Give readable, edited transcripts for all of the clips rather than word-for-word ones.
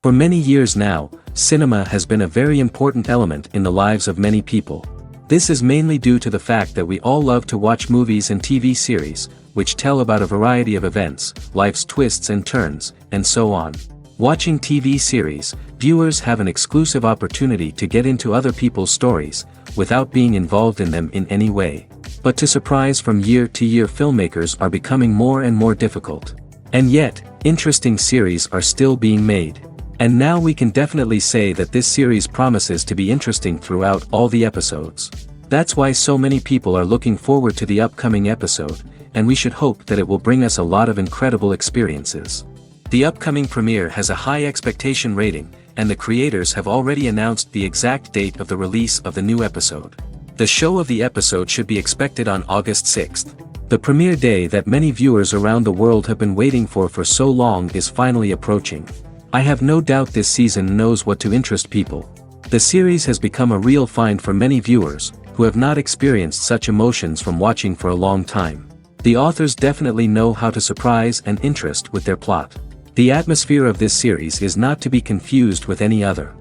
For many years now, cinema has been a very important element in the lives of many people. This is mainly due to the fact that we all love to watch movies and TV series, which tell about a variety of events, life's twists and turns, and so on. Watching TV series, viewers have an exclusive opportunity to get into other people's stories, without being involved in them in any way. But to surprise from year to year, filmmakers are becoming more and more difficult. And yet, interesting series are still being made. And now we can definitely say that this series promises to be interesting throughout all the episodes. That's why so many people are looking forward to the upcoming episode, and we should hope that it will bring us a lot of incredible experiences. The upcoming premiere has a high expectation rating, and the creators have already announced the exact date of the release of the new episode. The show of the episode should be expected on August 6th. The premiere day that many viewers around the world have been waiting for so long is finally approaching. I have no doubt this season knows what to interest people. The series has become a real find for many viewers, who have not experienced such emotions from watching for a long time. The authors definitely know how to surprise and interest with their plot. The atmosphere of this series is not to be confused with any other.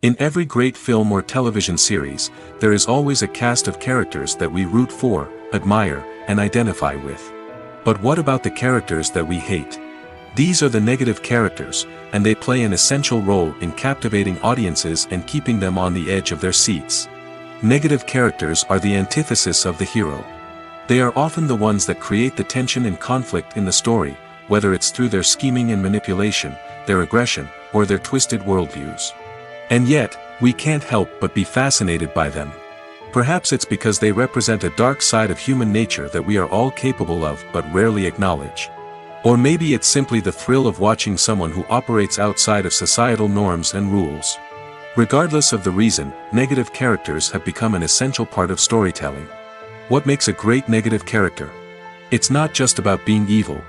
In every great film or television series, there is always a cast of characters that we root for, admire, and identify with. But what about the characters that we hate? These are the negative characters, and they play an essential role in captivating audiences and keeping them on the edge of their seats. Negative characters are the antithesis of the hero. They are often the ones that create the tension and conflict in the story, whether it's through their scheming and manipulation, their aggression, or their twisted worldviews. And yet, we can't help but be fascinated by them. Perhaps it's because they represent a dark side of human nature that we are all capable of but rarely acknowledge. Or maybe it's simply the thrill of watching someone who operates outside of societal norms and rules. Regardless of the reason, negative characters have become an essential part of storytelling. What makes a great negative character? It's not just about being evil.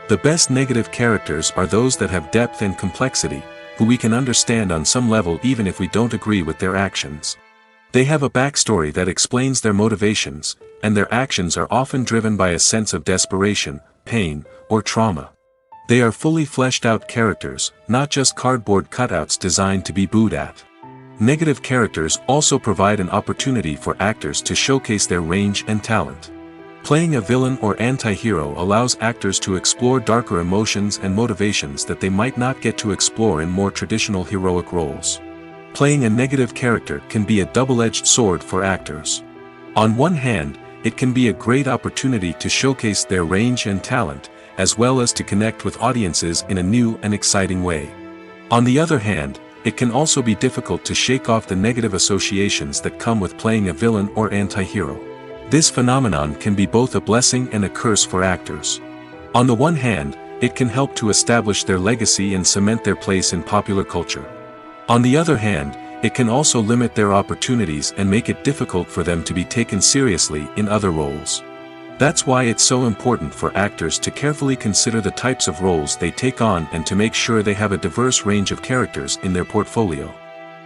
The best negative characters are those that have depth and complexity, who we can understand on some level even if we don't agree with their actions. They have a backstory that explains their motivations, and their actions are often driven by a sense of desperation, pain, or trauma. They are fully fleshed out characters, not just cardboard cutouts designed to be booed at. Negative characters also provide an opportunity for actors to showcase their range and talent. Playing a villain or anti-hero allows actors to explore darker emotions and motivations that they might not get to explore in more traditional heroic roles. Playing a negative character can be a double-edged sword for actors. On one hand, it can be a great opportunity to showcase their range and talent, as well as to connect with audiences in a new and exciting way. On the other hand, it can also be difficult to shake off the negative associations that come with playing a villain or anti-hero. This phenomenon can be both a blessing and a curse for actors. On the one hand, it can help to establish their legacy and cement their place in popular culture. On the other hand, it can also limit their opportunities and make it difficult for them to be taken seriously in other roles. That's why it's so important for actors to carefully consider the types of roles they take on and to make sure they have a diverse range of characters in their portfolio.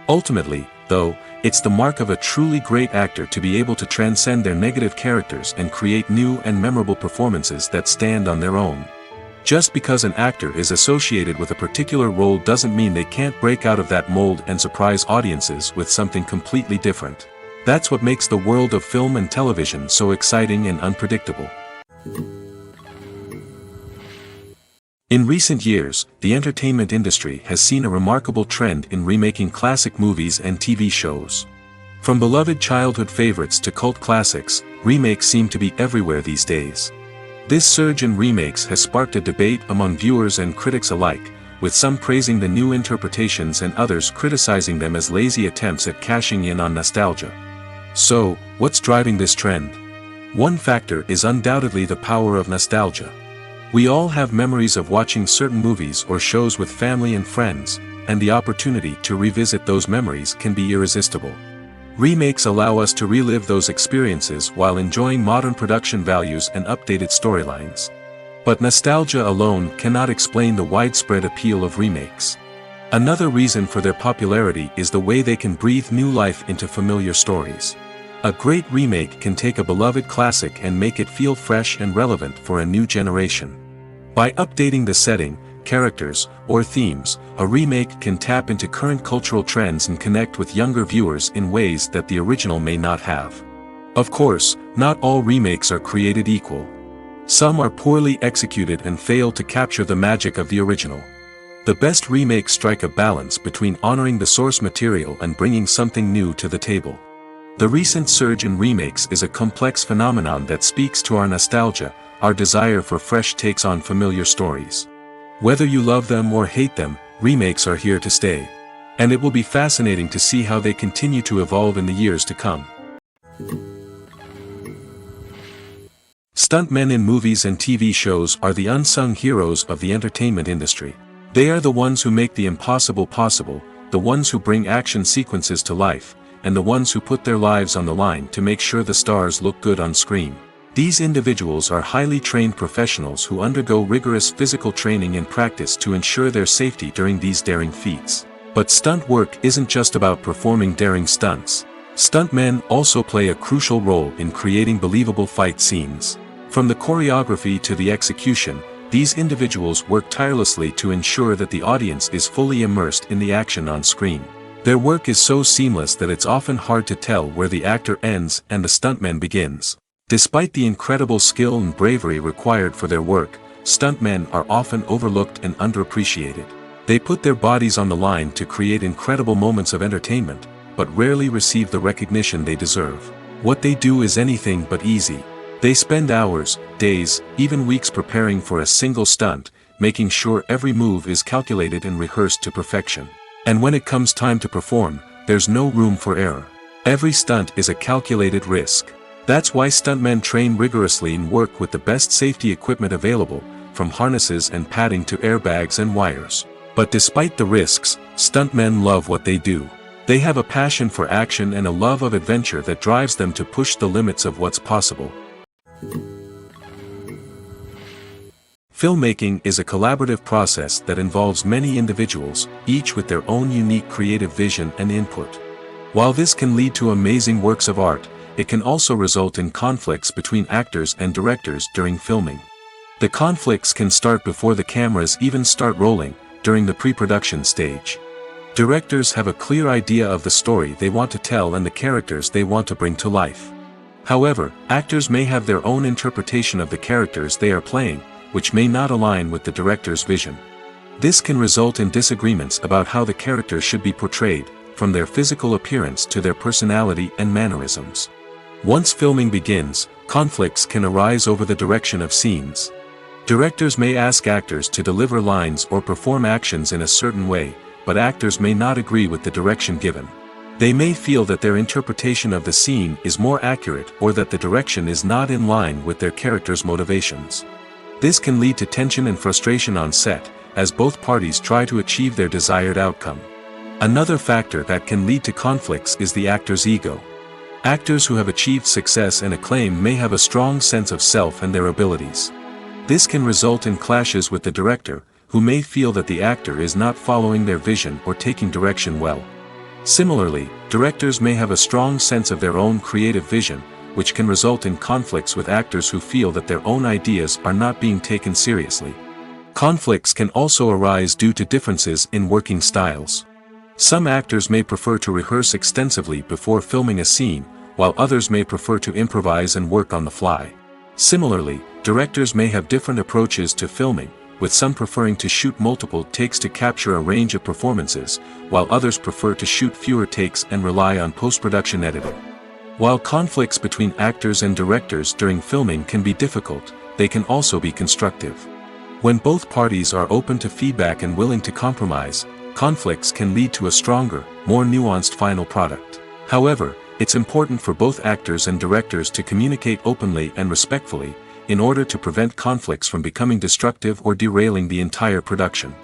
Ultimately, though, it's the mark of a truly great actor to be able to transcend their negative characters and create new and memorable performances that stand on their own. Just because an actor is associated with a particular role doesn't mean they can't break out of that mold and surprise audiences with something completely different. That's what makes the world of film and television so exciting and unpredictable. In recent years, the entertainment industry has seen a remarkable trend in remaking classic movies and TV shows. From beloved childhood favorites to cult classics, remakes seem to be everywhere these days. This surge in remakes has sparked a debate among viewers and critics alike, with some praising the new interpretations and others criticizing them as lazy attempts at cashing in on nostalgia. So, what's driving this trend? One factor is undoubtedly the power of nostalgia. We all have memories of watching certain movies or shows with family and friends, and the opportunity to revisit those memories can be irresistible. Remakes allow us to relive those experiences while enjoying modern production values and updated storylines. But nostalgia alone cannot explain the widespread appeal of remakes. Another reason for their popularity is the way they can breathe new life into familiar stories. A great remake can take a beloved classic and make it feel fresh and relevant for a new generation. By updating the setting, characters, or themes, a remake can tap into current cultural trends and connect with younger viewers in ways that the original may not have. Of course, not all remakes are created equal. Some are poorly executed and fail to capture the magic of the original. The best remakes strike a balance between honoring the source material and bringing something new to the table. The recent surge in remakes is a complex phenomenon that speaks to our nostalgia, our desire for fresh takes on familiar stories. Whether you love them or hate them, remakes are here to stay. And it will be fascinating to see how they continue to evolve in the years to come. Stuntmen in movies and TV shows are the unsung heroes of the entertainment industry. They are the ones who make the impossible possible, the ones who bring action sequences to life, and the ones who put their lives on the line to make sure the stars look good on screen. These individuals are highly trained professionals who undergo rigorous physical training and practice to ensure their safety during these daring feats. But stunt work isn't just about performing daring stunts. Stuntmen also play a crucial role in creating believable fight scenes. From the choreography to the execution, these individuals work tirelessly to ensure that the audience is fully immersed in the action on screen. Their work is so seamless that it's often hard to tell where the actor ends and the stuntman begins. Despite the incredible skill and bravery required for their work, stuntmen are often overlooked and underappreciated. They put their bodies on the line to create incredible moments of entertainment, but rarely receive the recognition they deserve. What they do is anything but easy. They spend hours, days, even weeks preparing for a single stunt, making sure every move is calculated and rehearsed to perfection. And when it comes time to perform, there's no room for error. Every stunt is a calculated risk. That's why stuntmen train rigorously and work with the best safety equipment available, from harnesses and padding to airbags and wires. But despite the risks, stuntmen love what they do. They have a passion for action and a love of adventure that drives them to push the limits of what's possible. Filmmaking is a collaborative process that involves many individuals, each with their own unique creative vision and input. While this can lead to amazing works of art, it can also result in conflicts between actors and directors during filming. The conflicts can start before the cameras even start rolling, during the pre-production stage. Directors have a clear idea of the story they want to tell and the characters they want to bring to life. However, actors may have their own interpretation of the characters they are playing, which may not align with the director's vision. This can result in disagreements about how the characters should be portrayed, from their physical appearance to their personality and mannerisms. Once filming begins, conflicts can arise over the direction of scenes. Directors may ask actors to deliver lines or perform actions in a certain way, but actors may not agree with the direction given. They may feel that their interpretation of the scene is more accurate or that the direction is not in line with their character's motivations. This can lead to tension and frustration on set, as both parties try to achieve their desired outcome. Another factor that can lead to conflicts is the actor's ego. Actors who have achieved success and acclaim may have a strong sense of self and their abilities. This can result in clashes with the director, who may feel that the actor is not following their vision or taking direction well. Similarly, directors may have a strong sense of their own creative vision, which can result in conflicts with actors who feel that their own ideas are not being taken seriously. Conflicts can also arise due to differences in working styles. Some actors may prefer to rehearse extensively before filming a scene, while others may prefer to improvise and work on the fly. Similarly, directors may have different approaches to filming, with some preferring to shoot multiple takes to capture a range of performances, while others prefer to shoot fewer takes and rely on post-production editing. While conflicts between actors and directors during filming can be difficult, they can also be constructive. When both parties are open to feedback and willing to compromise, conflicts can lead to a stronger, more nuanced final product. However, it's important for both actors and directors to communicate openly and respectfully, in order to prevent conflicts from becoming destructive or derailing the entire production.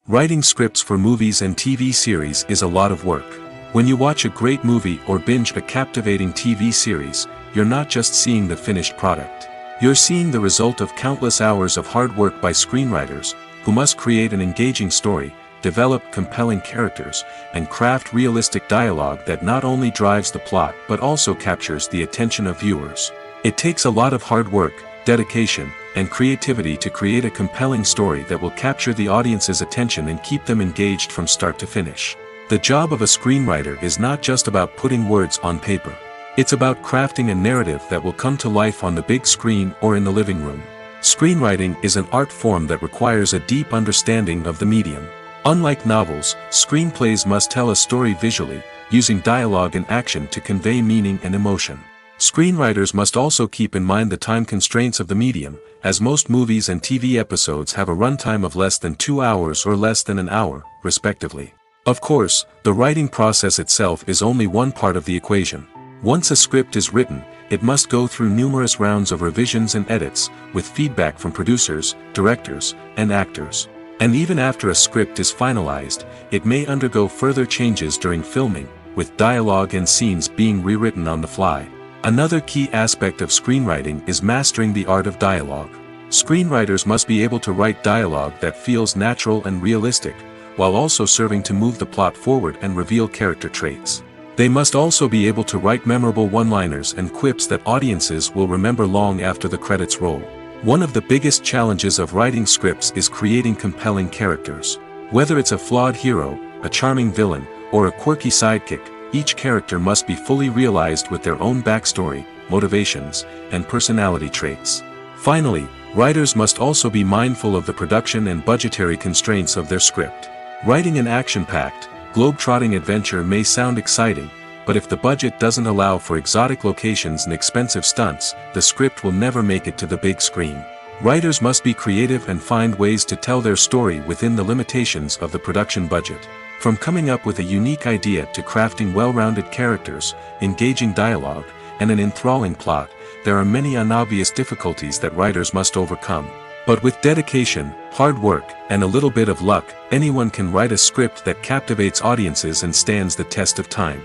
Writing scripts for movies and TV series is a lot of work. When you watch a great movie or binge a captivating TV series, you're not just seeing the finished product. You're seeing the result of countless hours of hard work by screenwriters, who must create an engaging story, develop compelling characters, and craft realistic dialogue that not only drives the plot but also captures the attention of viewers. It takes a lot of hard work, dedication, and creativity to create a compelling story that will capture the audience's attention and keep them engaged from start to finish. The job of a screenwriter is not just about putting words on paper. It's about crafting a narrative that will come to life on the big screen or in the living room. Screenwriting is an art form that requires a deep understanding of the medium. Unlike novels, screenplays must tell a story visually, using dialogue and action to convey meaning and emotion. Screenwriters must also keep in mind the time constraints of the medium, as most movies and TV episodes have a runtime of less than 2 hours or less than an hour, respectively. Of course, the writing process itself is only one part of the equation. Once a script is written, it must go through numerous rounds of revisions and edits, with feedback from producers, directors, and actors. And even after a script is finalized, it may undergo further changes during filming, with dialogue and scenes being rewritten on the fly. Another key aspect of screenwriting is mastering the art of dialogue. Screenwriters must be able to write dialogue that feels natural and realistic, while also serving to move the plot forward and reveal character traits. They must also be able to write memorable one-liners and quips that audiences will remember long after the credits roll. One of the biggest challenges of writing scripts is creating compelling characters. Whether it's a flawed hero, a charming villain, or a quirky sidekick, each character must be fully realized with their own backstory, motivations, and personality traits. Finally, writers must also be mindful of the production and budgetary constraints of their script. Writing an action-packed, globe-trotting adventure may sound exciting, but if the budget doesn't allow for exotic locations and expensive stunts, the script will never make it to the big screen. Writers must be creative and find ways to tell their story within the limitations of the production budget. From coming up with a unique idea to crafting well-rounded characters, engaging dialogue, and an enthralling plot, there are many unobvious difficulties that writers must overcome. But with dedication, hard work, and a little bit of luck, anyone can write a script that captivates audiences and stands the test of time.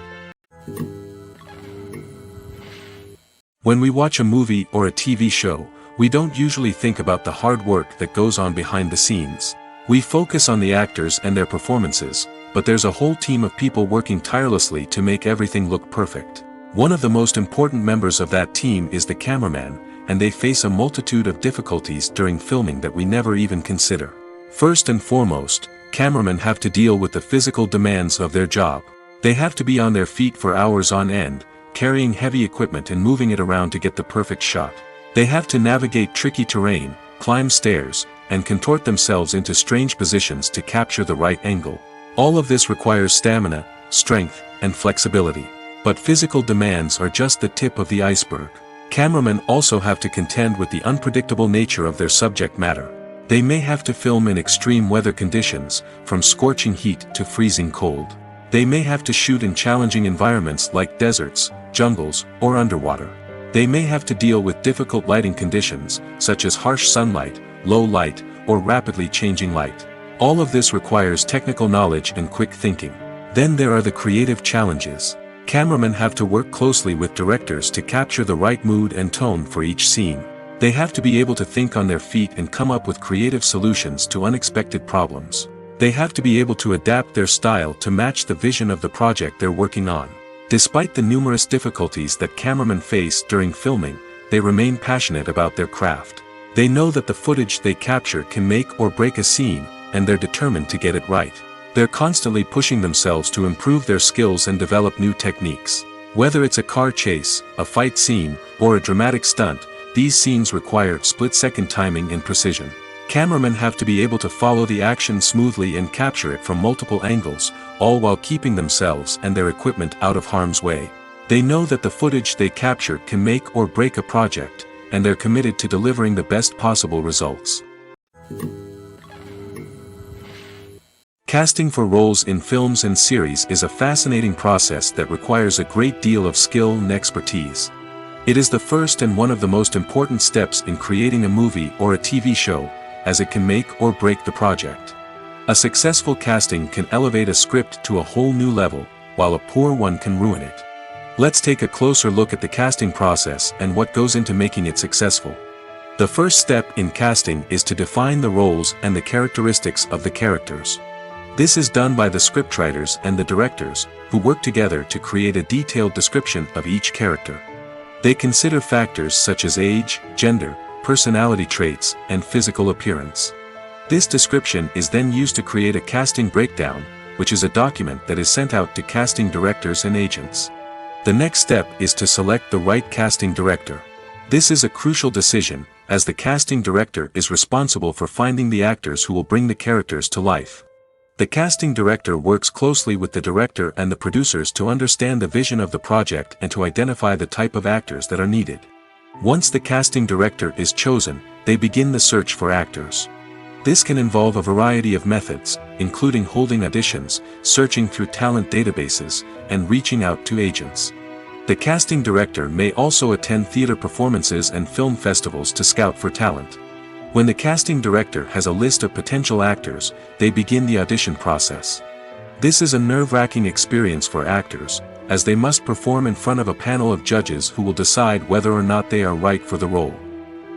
When we watch a movie or a TV show, we don't usually think about the hard work that goes on behind the scenes. We focus on the actors and their performances, but there's a whole team of people working tirelessly to make everything look perfect. One of the most important members of that team is the cameraman, and they face a multitude of difficulties during filming that we never even consider. First and foremost, cameramen have to deal with the physical demands of their job. They have to be on their feet for hours on end, carrying heavy equipment and moving it around to get the perfect shot. They have to navigate tricky terrain, climb stairs, and contort themselves into strange positions to capture the right angle. All of this requires stamina, strength, and flexibility. But physical demands are just the tip of the iceberg. Cameramen also have to contend with the unpredictable nature of their subject matter. They may have to film in extreme weather conditions, from scorching heat to freezing cold. They may have to shoot in challenging environments like deserts, jungles, or underwater. They may have to deal with difficult lighting conditions, such as harsh sunlight, low light, or rapidly changing light. All of this requires technical knowledge and quick thinking. Then there are the creative challenges. Cameramen have to work closely with directors to capture the right mood and tone for each scene. They have to be able to think on their feet and come up with creative solutions to unexpected problems. They have to be able to adapt their style to match the vision of the project they're working on. Despite the numerous difficulties that cameramen face during filming, they remain passionate about their craft. They know that the footage they capture can make or break a scene, and they're determined to get it right. They're constantly pushing themselves to improve their skills and develop new techniques. Whether it's a car chase, a fight scene, or a dramatic stunt, These scenes require split-second timing and precision. Cameramen have to be able to follow the action smoothly and capture it from multiple angles, all while keeping themselves and their equipment out of harm's way. They know that the footage they capture can make or break a project, and they're committed to delivering the best possible results. Casting for roles in films and series is a fascinating process that requires a great deal of skill and expertise. It is the first and one of the most important steps in creating a movie or a TV show, as it can make or break the project. A successful casting can elevate a script to a whole new level, while a poor one can ruin it. Let's take a closer look at the casting process and what goes into making it successful. The first step in casting is to define the roles and the characteristics of the characters. This is done by the scriptwriters and the directors, who work together to create a detailed description of each character. They consider factors such as age, gender, personality traits, and physical appearance. This description is then used to create a casting breakdown, which is a document that is sent out to casting directors and agents. The next step is to select the right casting director. This is a crucial decision, as the casting director is responsible for finding the actors who will bring the characters to life. The casting director works closely with the director and the producers to understand the vision of the project and to identify the type of actors that are needed. Once the casting director is chosen, they begin the search for actors. This can involve a variety of methods, including holding auditions, searching through talent databases, and reaching out to agents. The casting director may also attend theater performances and film festivals to scout for talent. When the casting director has a list of potential actors, they begin the audition process. This is a nerve-wracking experience for actors, as they must perform in front of a panel of judges who will decide whether or not they are right for the role.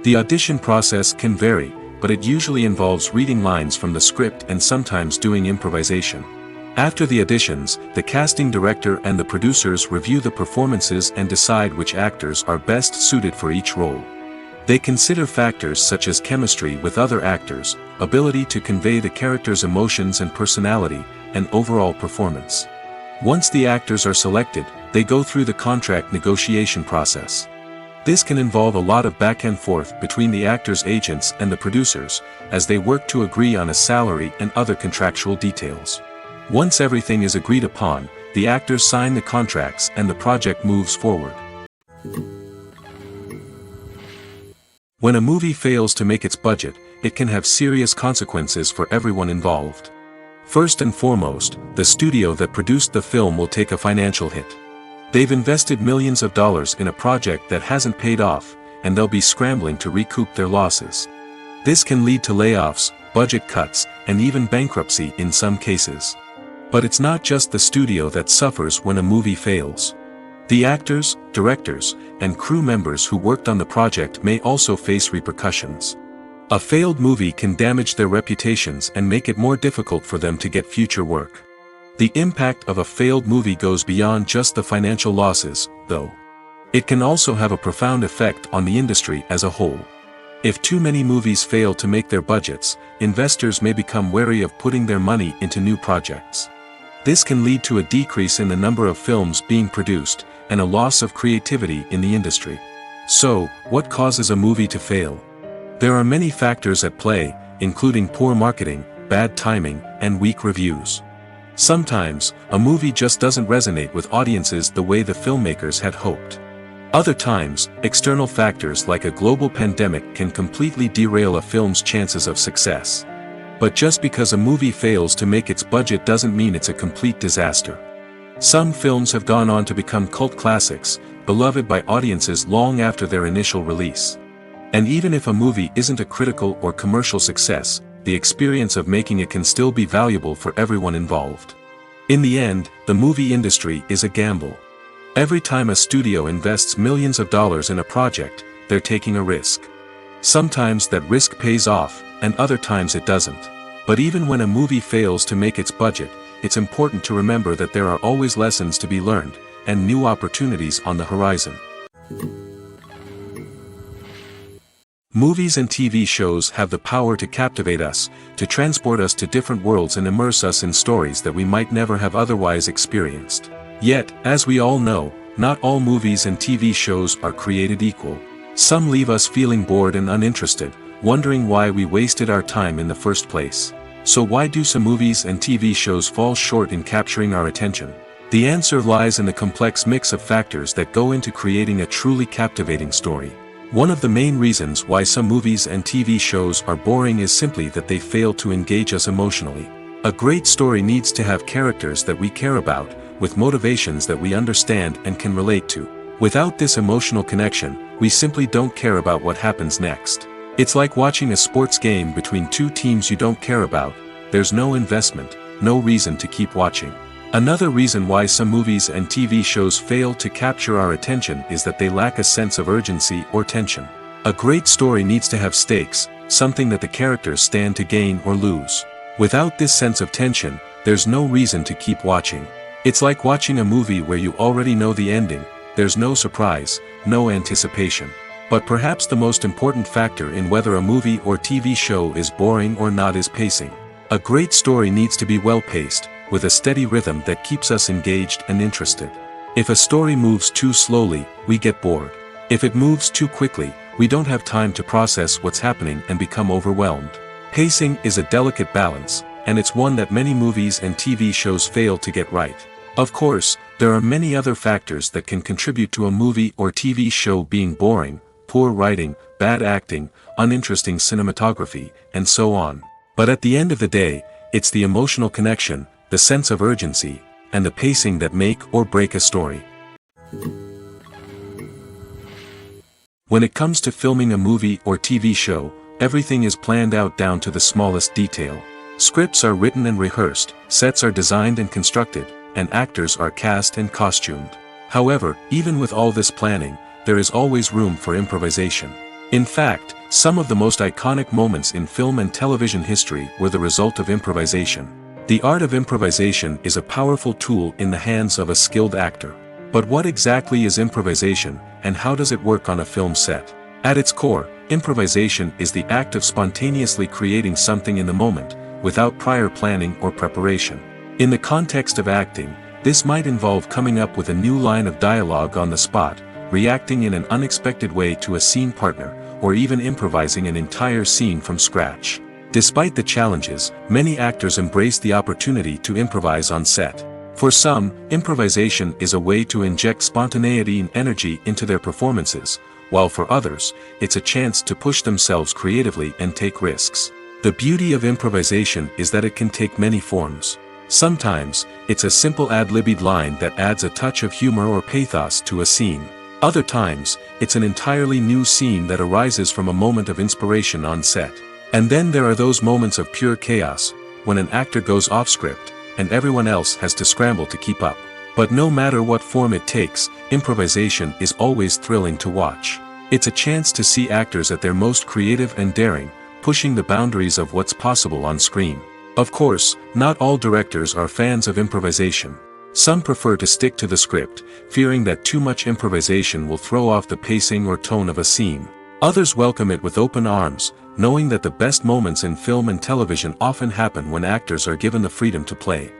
The audition process can vary, but it usually involves reading lines from the script and sometimes doing improvisation. After the auditions, the casting director and the producers review the performances and decide which actors are best suited for each role. They consider factors such as chemistry with other actors, ability to convey the character's emotions and personality, and overall performance. Once the actors are selected, they go through the contract negotiation process. This can involve a lot of back and forth between the actors' agents and the producers, as they work to agree on a salary and other contractual details. Once everything is agreed upon, the actors sign the contracts and the project moves forward. When a movie fails to make its budget, it can have serious consequences for everyone involved. First and foremost, the studio that produced the film will take a financial hit. They've invested millions of dollars in a project that hasn't paid off, and they'll be scrambling to recoup their losses. This can lead to layoffs, budget cuts, and even bankruptcy in some cases. But it's not just the studio that suffers when a movie fails. The actors, directors, and crew members who worked on the project may also face repercussions. A failed movie can damage their reputations and make it more difficult for them to get future work. The impact of a failed movie goes beyond just the financial losses, though. It can also have a profound effect on the industry as a whole. If too many movies fail to make their budgets, investors may become wary of putting their money into new projects. This can lead to a decrease in the number of films being produced, and a loss of creativity in the industry. So, what causes a movie to fail? There are many factors at play, including poor marketing, bad timing, and weak reviews. Sometimes, a movie just doesn't resonate with audiences the way the filmmakers had hoped. Other times, external factors like a global pandemic can completely derail a film's chances of success. But just because a movie fails to make its budget doesn't mean it's a complete disaster. Some films have gone on to become cult classics, beloved by audiences long after their initial release. And even if a movie isn't a critical or commercial success, the experience of making it can still be valuable for everyone involved. In the end, the movie industry is a gamble. Every time a studio invests millions of dollars in a project, they're taking a risk. Sometimes that risk pays off, and other times it doesn't. But even when a movie fails to make its budget, it's important to remember that there are always lessons to be learned, and new opportunities on the horizon. Movies and TV shows have the power to captivate us, to transport us to different worlds and immerse us in stories that we might never have otherwise experienced. Yet, as we all know, not all movies and TV shows are created equal. Some leave us feeling bored and uninterested, wondering why we wasted our time in the first place. So why do some movies and TV shows fall short in capturing our attention? The answer lies in the complex mix of factors that go into creating a truly captivating story. One of the main reasons why some movies and TV shows are boring is simply that they fail to engage us emotionally. A great story needs to have characters that we care about, with motivations that we understand and can relate to. Without this emotional connection, we simply don't care about what happens next. It's like watching a sports game between two teams you don't care about. There's no investment, no reason to keep watching. Another reason why some movies and TV shows fail to capture our attention is that they lack a sense of urgency or tension. A great story needs to have stakes, something that the characters stand to gain or lose. Without this sense of tension, there's no reason to keep watching. It's like watching a movie where you already know the ending. There's no surprise, no anticipation. But perhaps the most important factor in whether a movie or TV show is boring or not is pacing. A great story needs to be well-paced, with a steady rhythm that keeps us engaged and interested. If a story moves too slowly, we get bored. If it moves too quickly, we don't have time to process what's happening and become overwhelmed. Pacing is a delicate balance, and it's one that many movies and TV shows fail to get right. Of course, there are many other factors that can contribute to a movie or TV show being boring: poor writing, bad acting, uninteresting cinematography, and so on. But at the end of the day, it's the emotional connection, the sense of urgency, and the pacing that make or break a story. When it comes to filming a movie or TV show, everything is planned out down to the smallest detail. Scripts are written and rehearsed, sets are designed and constructed, and actors are cast and costumed. However, even with all this planning, there is always room for improvisation. In fact, some of the most iconic moments in film and television history were the result of improvisation. The art of improvisation is a powerful tool in the hands of a skilled actor. But what exactly is improvisation, and how does it work on a film set? At its core, improvisation is the act of spontaneously creating something in the moment, without prior planning or preparation. In the context of acting, this might involve coming up with a new line of dialogue on the spot, reacting in an unexpected way to a scene partner, or even improvising an entire scene from scratch. Despite the challenges, many actors embrace the opportunity to improvise on set. For some, improvisation is a way to inject spontaneity and energy into their performances, while for others, it's a chance to push themselves creatively and take risks. The beauty of improvisation is that it can take many forms. Sometimes, it's a simple ad-libbed line that adds a touch of humor or pathos to a scene. Other times, it's an entirely new scene that arises from a moment of inspiration on set. And then there are those moments of pure chaos, when an actor goes off script, and everyone else has to scramble to keep up. But no matter what form it takes, improvisation is always thrilling to watch. It's a chance to see actors at their most creative and daring, pushing the boundaries of what's possible on screen. Of course, not all directors are fans of improvisation. Some prefer to stick to the script, fearing that too much improvisation will throw off the pacing or tone of a scene. Others welcome it with open arms, knowing that the best moments in film and television often happen when actors are given the freedom to play.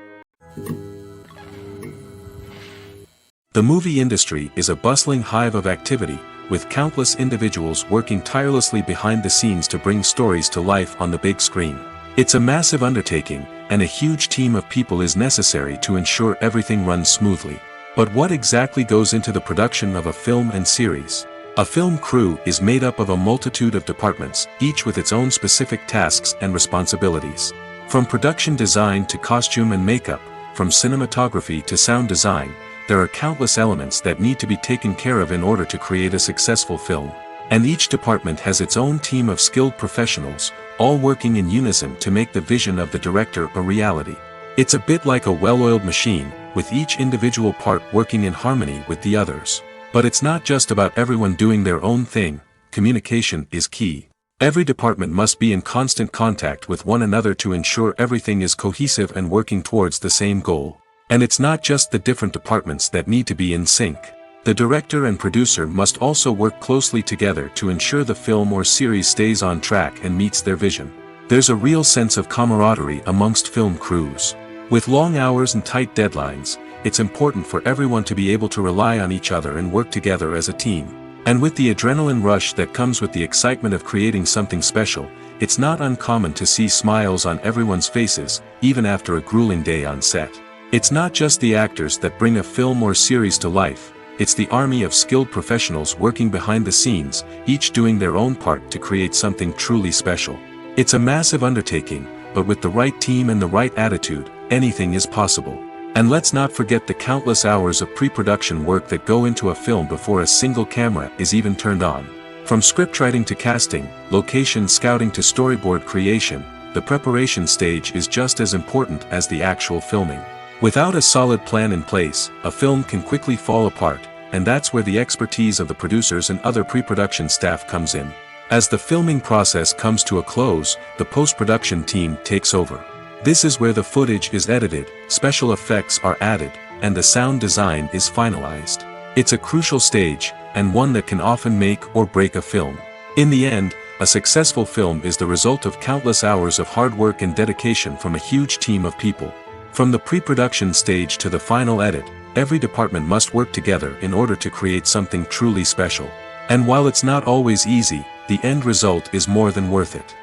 The movie industry is a bustling hive of activity, with countless individuals working tirelessly behind the scenes to bring stories to life on the big screen. It's a massive undertaking, and a huge team of people is necessary to ensure everything runs smoothly. But what exactly goes into the production of a film and series? A film crew is made up of a multitude of departments, each with its own specific tasks and responsibilities. From production design to costume and makeup, from cinematography to sound design, there are countless elements that need to be taken care of in order to create a successful film. And each department has its own team of skilled professionals, all working in unison to make the vision of the director a reality. It's a bit like a well-oiled machine, with each individual part working in harmony with the others. But it's not just about everyone doing their own thing. Communication is key. Every department must be in constant contact with one another to ensure everything is cohesive and working towards the same goal. And it's not just the different departments that need to be in sync. The director and producer must also work closely together to ensure the film or series stays on track and meets their vision. There's a real sense of camaraderie amongst film crews. With long hours and tight deadlines, it's important for everyone to be able to rely on each other and work together as a team. And with the adrenaline rush that comes with the excitement of creating something special, it's not uncommon to see smiles on everyone's faces, even after a grueling day on set. It's not just the actors that bring a film or series to life, it's the army of skilled professionals working behind the scenes, each doing their own part to create something truly special. It's a massive undertaking, but with the right team and the right attitude, anything is possible. And let's not forget the countless hours of pre-production work that go into a film before a single camera is even turned on. From scriptwriting to casting, location scouting to storyboard creation, the preparation stage is just as important as the actual filming. Without a solid plan in place, a film can quickly fall apart, and that's where the expertise of the producers and other pre-production staff comes in. As the filming process comes to a close, the post-production team takes over. This is where the footage is edited, special effects are added, and the sound design is finalized. It's a crucial stage, and one that can often make or break a film. In the end, a successful film is the result of countless hours of hard work and dedication from a huge team of people. From the pre-production stage to the final edit, every department must work together in order to create something truly special. And while it's not always easy, the end result is more than worth it.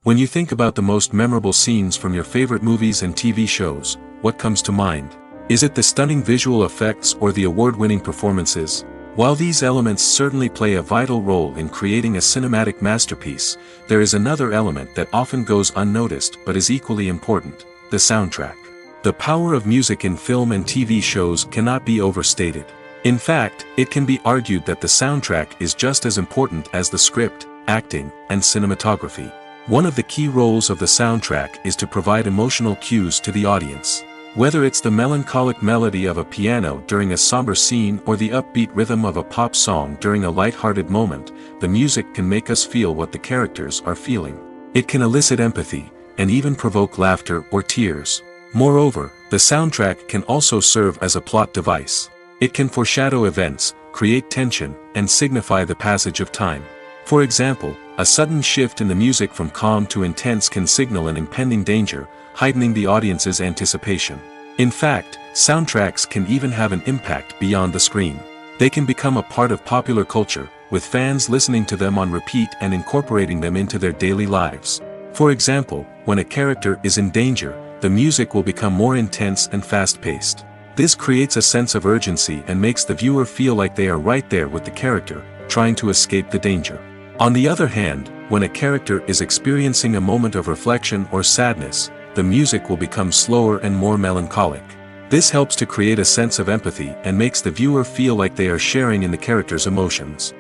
When you think about the most memorable scenes from your favorite movies and TV shows, what comes to mind? Is it the stunning visual effects or the award-winning performances? While these elements certainly play a vital role in creating a cinematic masterpiece, there is another element that often goes unnoticed but is equally important: the soundtrack. The power of music in film and TV shows cannot be overstated. In fact, it can be argued that the soundtrack is just as important as the script, acting, and cinematography. One of the key roles of the soundtrack is to provide emotional cues to the audience. Whether it's the melancholic melody of a piano during a somber scene or the upbeat rhythm of a pop song during a light-hearted moment, the music can make us feel what the characters are feeling. It can elicit empathy, and even provoke laughter or tears. Moreover, the soundtrack can also serve as a plot device. It can foreshadow events, create tension, and signify the passage of time. For example, a sudden shift in the music from calm to intense can signal an impending danger, heightening the audience's anticipation. In fact, soundtracks can even have an impact beyond the screen. They can become a part of popular culture, with fans listening to them on repeat and incorporating them into their daily lives. For example, when a character is in danger, the music will become more intense and fast-paced. This creates a sense of urgency and makes the viewer feel like they are right there with the character, trying to escape the danger. On the other hand, when a character is experiencing a moment of reflection or sadness, the music will become slower and more melancholic. This helps to create a sense of empathy and makes the viewer feel like they are sharing in the character's emotions.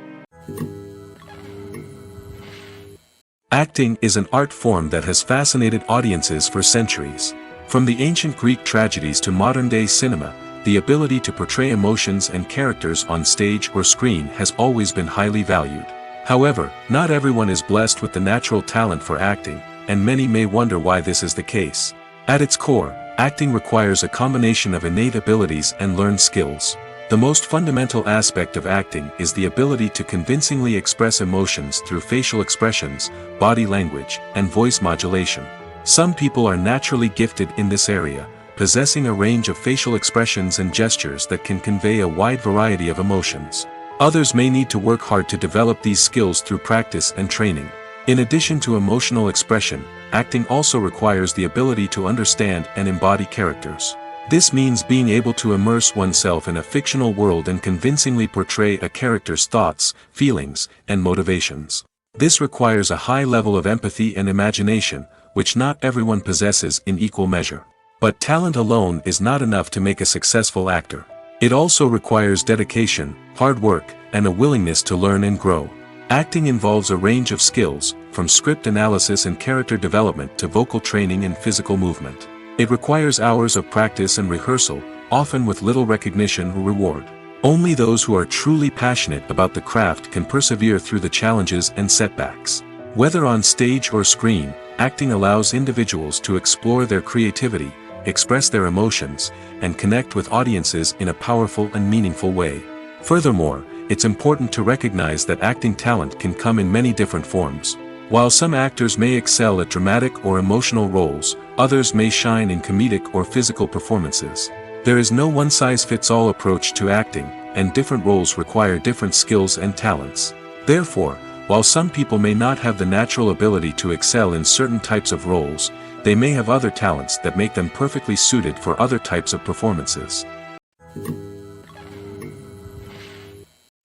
Acting is an art form that has fascinated audiences for centuries. From the ancient Greek tragedies to modern-day cinema, the ability to portray emotions and characters on stage or screen has always been highly valued. However, not everyone is blessed with the natural talent for acting, and many may wonder why this is the case. At its core, acting requires a combination of innate abilities and learned skills. The most fundamental aspect of acting is the ability to convincingly express emotions through facial expressions, body language, and voice modulation. Some people are naturally gifted in this area, possessing a range of facial expressions and gestures that can convey a wide variety of emotions. Others may need to work hard to develop these skills through practice and training. In addition to emotional expression, acting also requires the ability to understand and embody characters. This means being able to immerse oneself in a fictional world and convincingly portray a character's thoughts, feelings, and motivations. This requires a high level of empathy and imagination, which not everyone possesses in equal measure. But talent alone is not enough to make a successful actor. It also requires dedication, hard work, and a willingness to learn and grow. Acting involves a range of skills, from script analysis and character development to vocal training and physical movement. It requires hours of practice and rehearsal, often with little recognition or reward. Only those who are truly passionate about the craft can persevere through the challenges and setbacks. Whether on stage or screen, acting allows individuals to explore their creativity, express their emotions, and connect with audiences in a powerful and meaningful way. Furthermore, it's important to recognize that acting talent can come in many different forms. While some actors may excel at dramatic or emotional roles, others may shine in comedic or physical performances. There is no one-size-fits-all approach to acting, and different roles require different skills and talents. Therefore, while some people may not have the natural ability to excel in certain types of roles, they may have other talents that make them perfectly suited for other types of performances.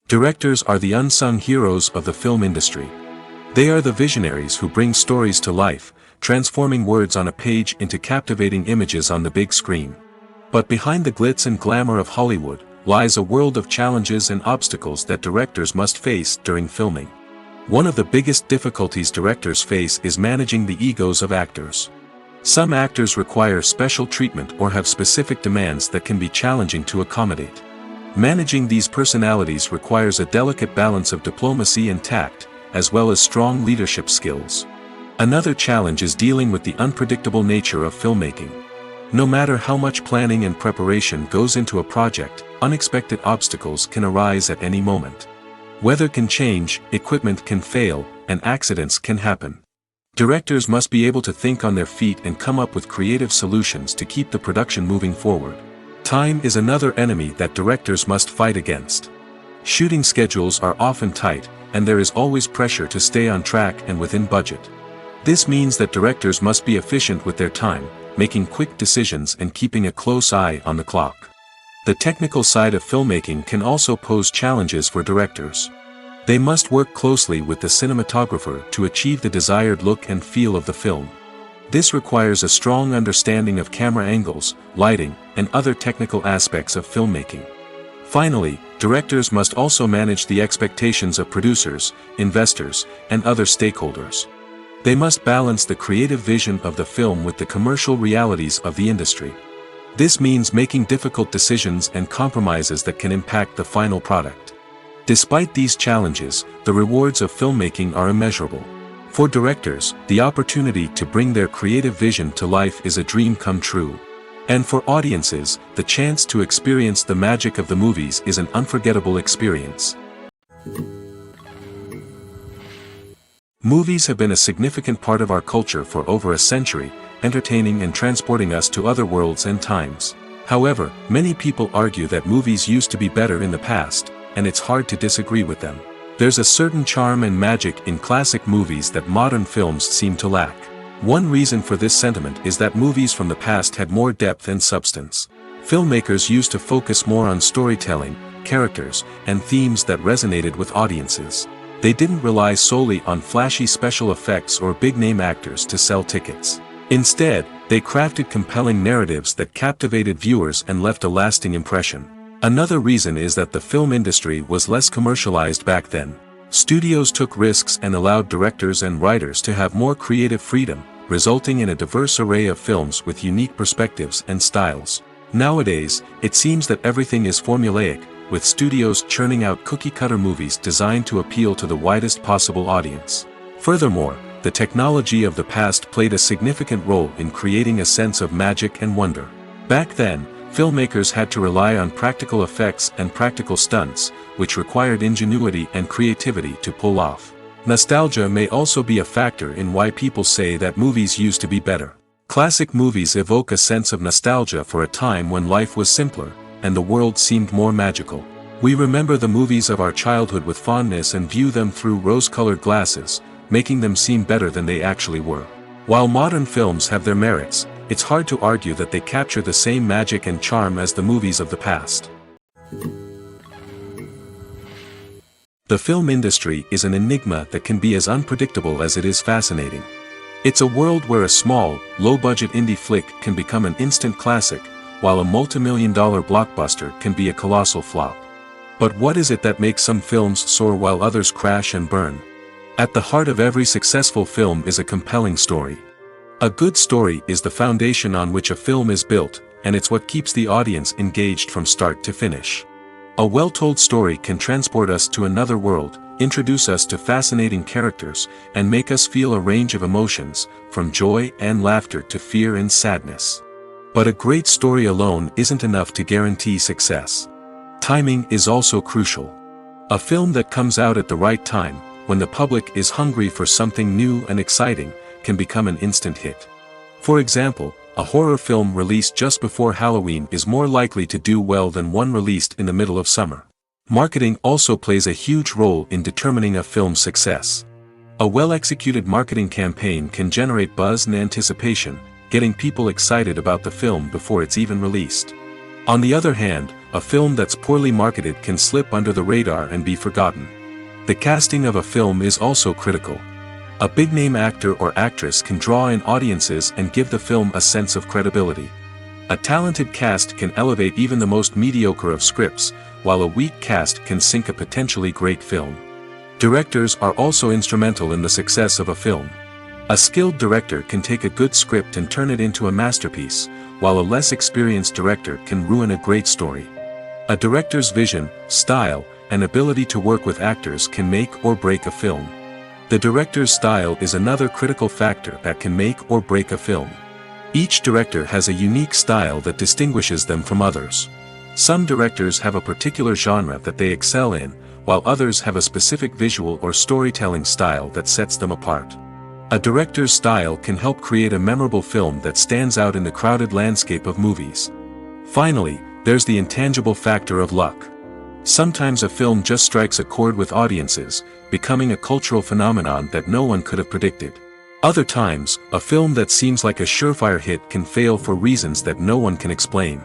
Directors are the unsung heroes of the film industry. They are the visionaries who bring stories to life, transforming words on a page into captivating images on the big screen. But behind the glitz and glamour of Hollywood lies a world of challenges and obstacles that directors must face during filming. One of the biggest difficulties directors face is managing the egos of actors. Some actors require special treatment or have specific demands that can be challenging to accommodate. Managing these personalities requires a delicate balance of diplomacy and tact, as well as strong leadership skills. Another challenge is dealing with the unpredictable nature of filmmaking. No matter how much planning and preparation goes into a project, unexpected obstacles can arise at any moment. Weather can change, equipment can fail, and accidents can happen. Directors must be able to think on their feet and come up with creative solutions to keep the production moving forward. Time is another enemy that directors must fight against. Shooting schedules are often tight, and there is always pressure to stay on track and within budget. This means that directors must be efficient with their time, making quick decisions and keeping a close eye on the clock. The technical side of filmmaking can also pose challenges for directors. They must work closely with the cinematographer to achieve the desired look and feel of the film. This requires a strong understanding of camera angles, lighting, and other technical aspects of filmmaking. Finally, directors must also manage the expectations of producers, investors, and other stakeholders. They must balance the creative vision of the film with the commercial realities of the industry. This means making difficult decisions and compromises that can impact the final product. Despite these challenges, the rewards of filmmaking are immeasurable. For directors, the opportunity to bring their creative vision to life is a dream come true. And for audiences, the chance to experience the magic of the movies is an unforgettable experience. Movies have been a significant part of our culture for over a century, entertaining and transporting us to other worlds and times. However, many people argue that movies used to be better in the past, and it's hard to disagree with them. There's a certain charm and magic in classic movies that modern films seem to lack. One reason for this sentiment is that movies from the past had more depth and substance. Filmmakers used to focus more on storytelling, characters, and themes that resonated with audiences. They didn't rely solely on flashy special effects or big-name actors to sell tickets. Instead, they crafted compelling narratives that captivated viewers and left a lasting impression. Another reason is that the film industry was less commercialized back then. Studios took risks and allowed directors and writers to have more creative freedom, resulting in a diverse array of films with unique perspectives and styles. Nowadays, it seems that everything is formulaic, with studios churning out cookie-cutter movies designed to appeal to the widest possible audience. Furthermore, the technology of the past played a significant role in creating a sense of magic and wonder. Back then, filmmakers had to rely on practical effects and practical stunts, which required ingenuity and creativity to pull off. Nostalgia may also be a factor in why people say that movies used to be better. Classic movies evoke a sense of nostalgia for a time when life was simpler, and the world seemed more magical. We remember the movies of our childhood with fondness and view them through rose-colored glasses, making them seem better than they actually were. While modern films have their merits, it's hard to argue that they capture the same magic and charm as the movies of the past. The film industry is an enigma that can be as unpredictable as it is fascinating. It's a world where a small, low-budget indie flick can become an instant classic, while a multi-million-dollar blockbuster can be a colossal flop. But what is it that makes some films soar while others crash and burn? At the heart of every successful film is a compelling story. A good story is the foundation on which a film is built, and it's what keeps the audience engaged from start to finish. A well-told story can transport us to another world, introduce us to fascinating characters, and make us feel a range of emotions, from joy and laughter to fear and sadness. But a great story alone isn't enough to guarantee success. Timing is also crucial. A film that comes out at the right time, when the public is hungry for something new and exciting, can become an instant hit. For example, A horror film released just before Halloween is more likely to do well than one released in the middle of summer. Marketing also plays a huge role in determining a film's success. A well-executed marketing campaign can generate buzz and anticipation, getting people excited about the film before it's even released. On the other hand, a film that's poorly marketed can slip under the radar and be forgotten. The casting of a film is also critical. A big-name actor or actress can draw in audiences and give the film a sense of credibility. A talented cast can elevate even the most mediocre of scripts, while a weak cast can sink a potentially great film. Directors are also instrumental in the success of a film. A skilled director can take a good script and turn it into a masterpiece, while a less experienced director can ruin a great story. A director's vision, style, and ability to work with actors can make or break a film. The director's style is another critical factor that can make or break a film. Each director has a unique style that distinguishes them from others. Some directors have a particular genre that they excel in, while others have a specific visual or storytelling style that sets them apart. A director's style can help create a memorable film that stands out in the crowded landscape of movies. Finally, there's the intangible factor of luck. Sometimes a film just strikes a chord with audiences, becoming a cultural phenomenon that no one could have predicted. Other times, a film that seems like a surefire hit can fail for reasons that no one can explain.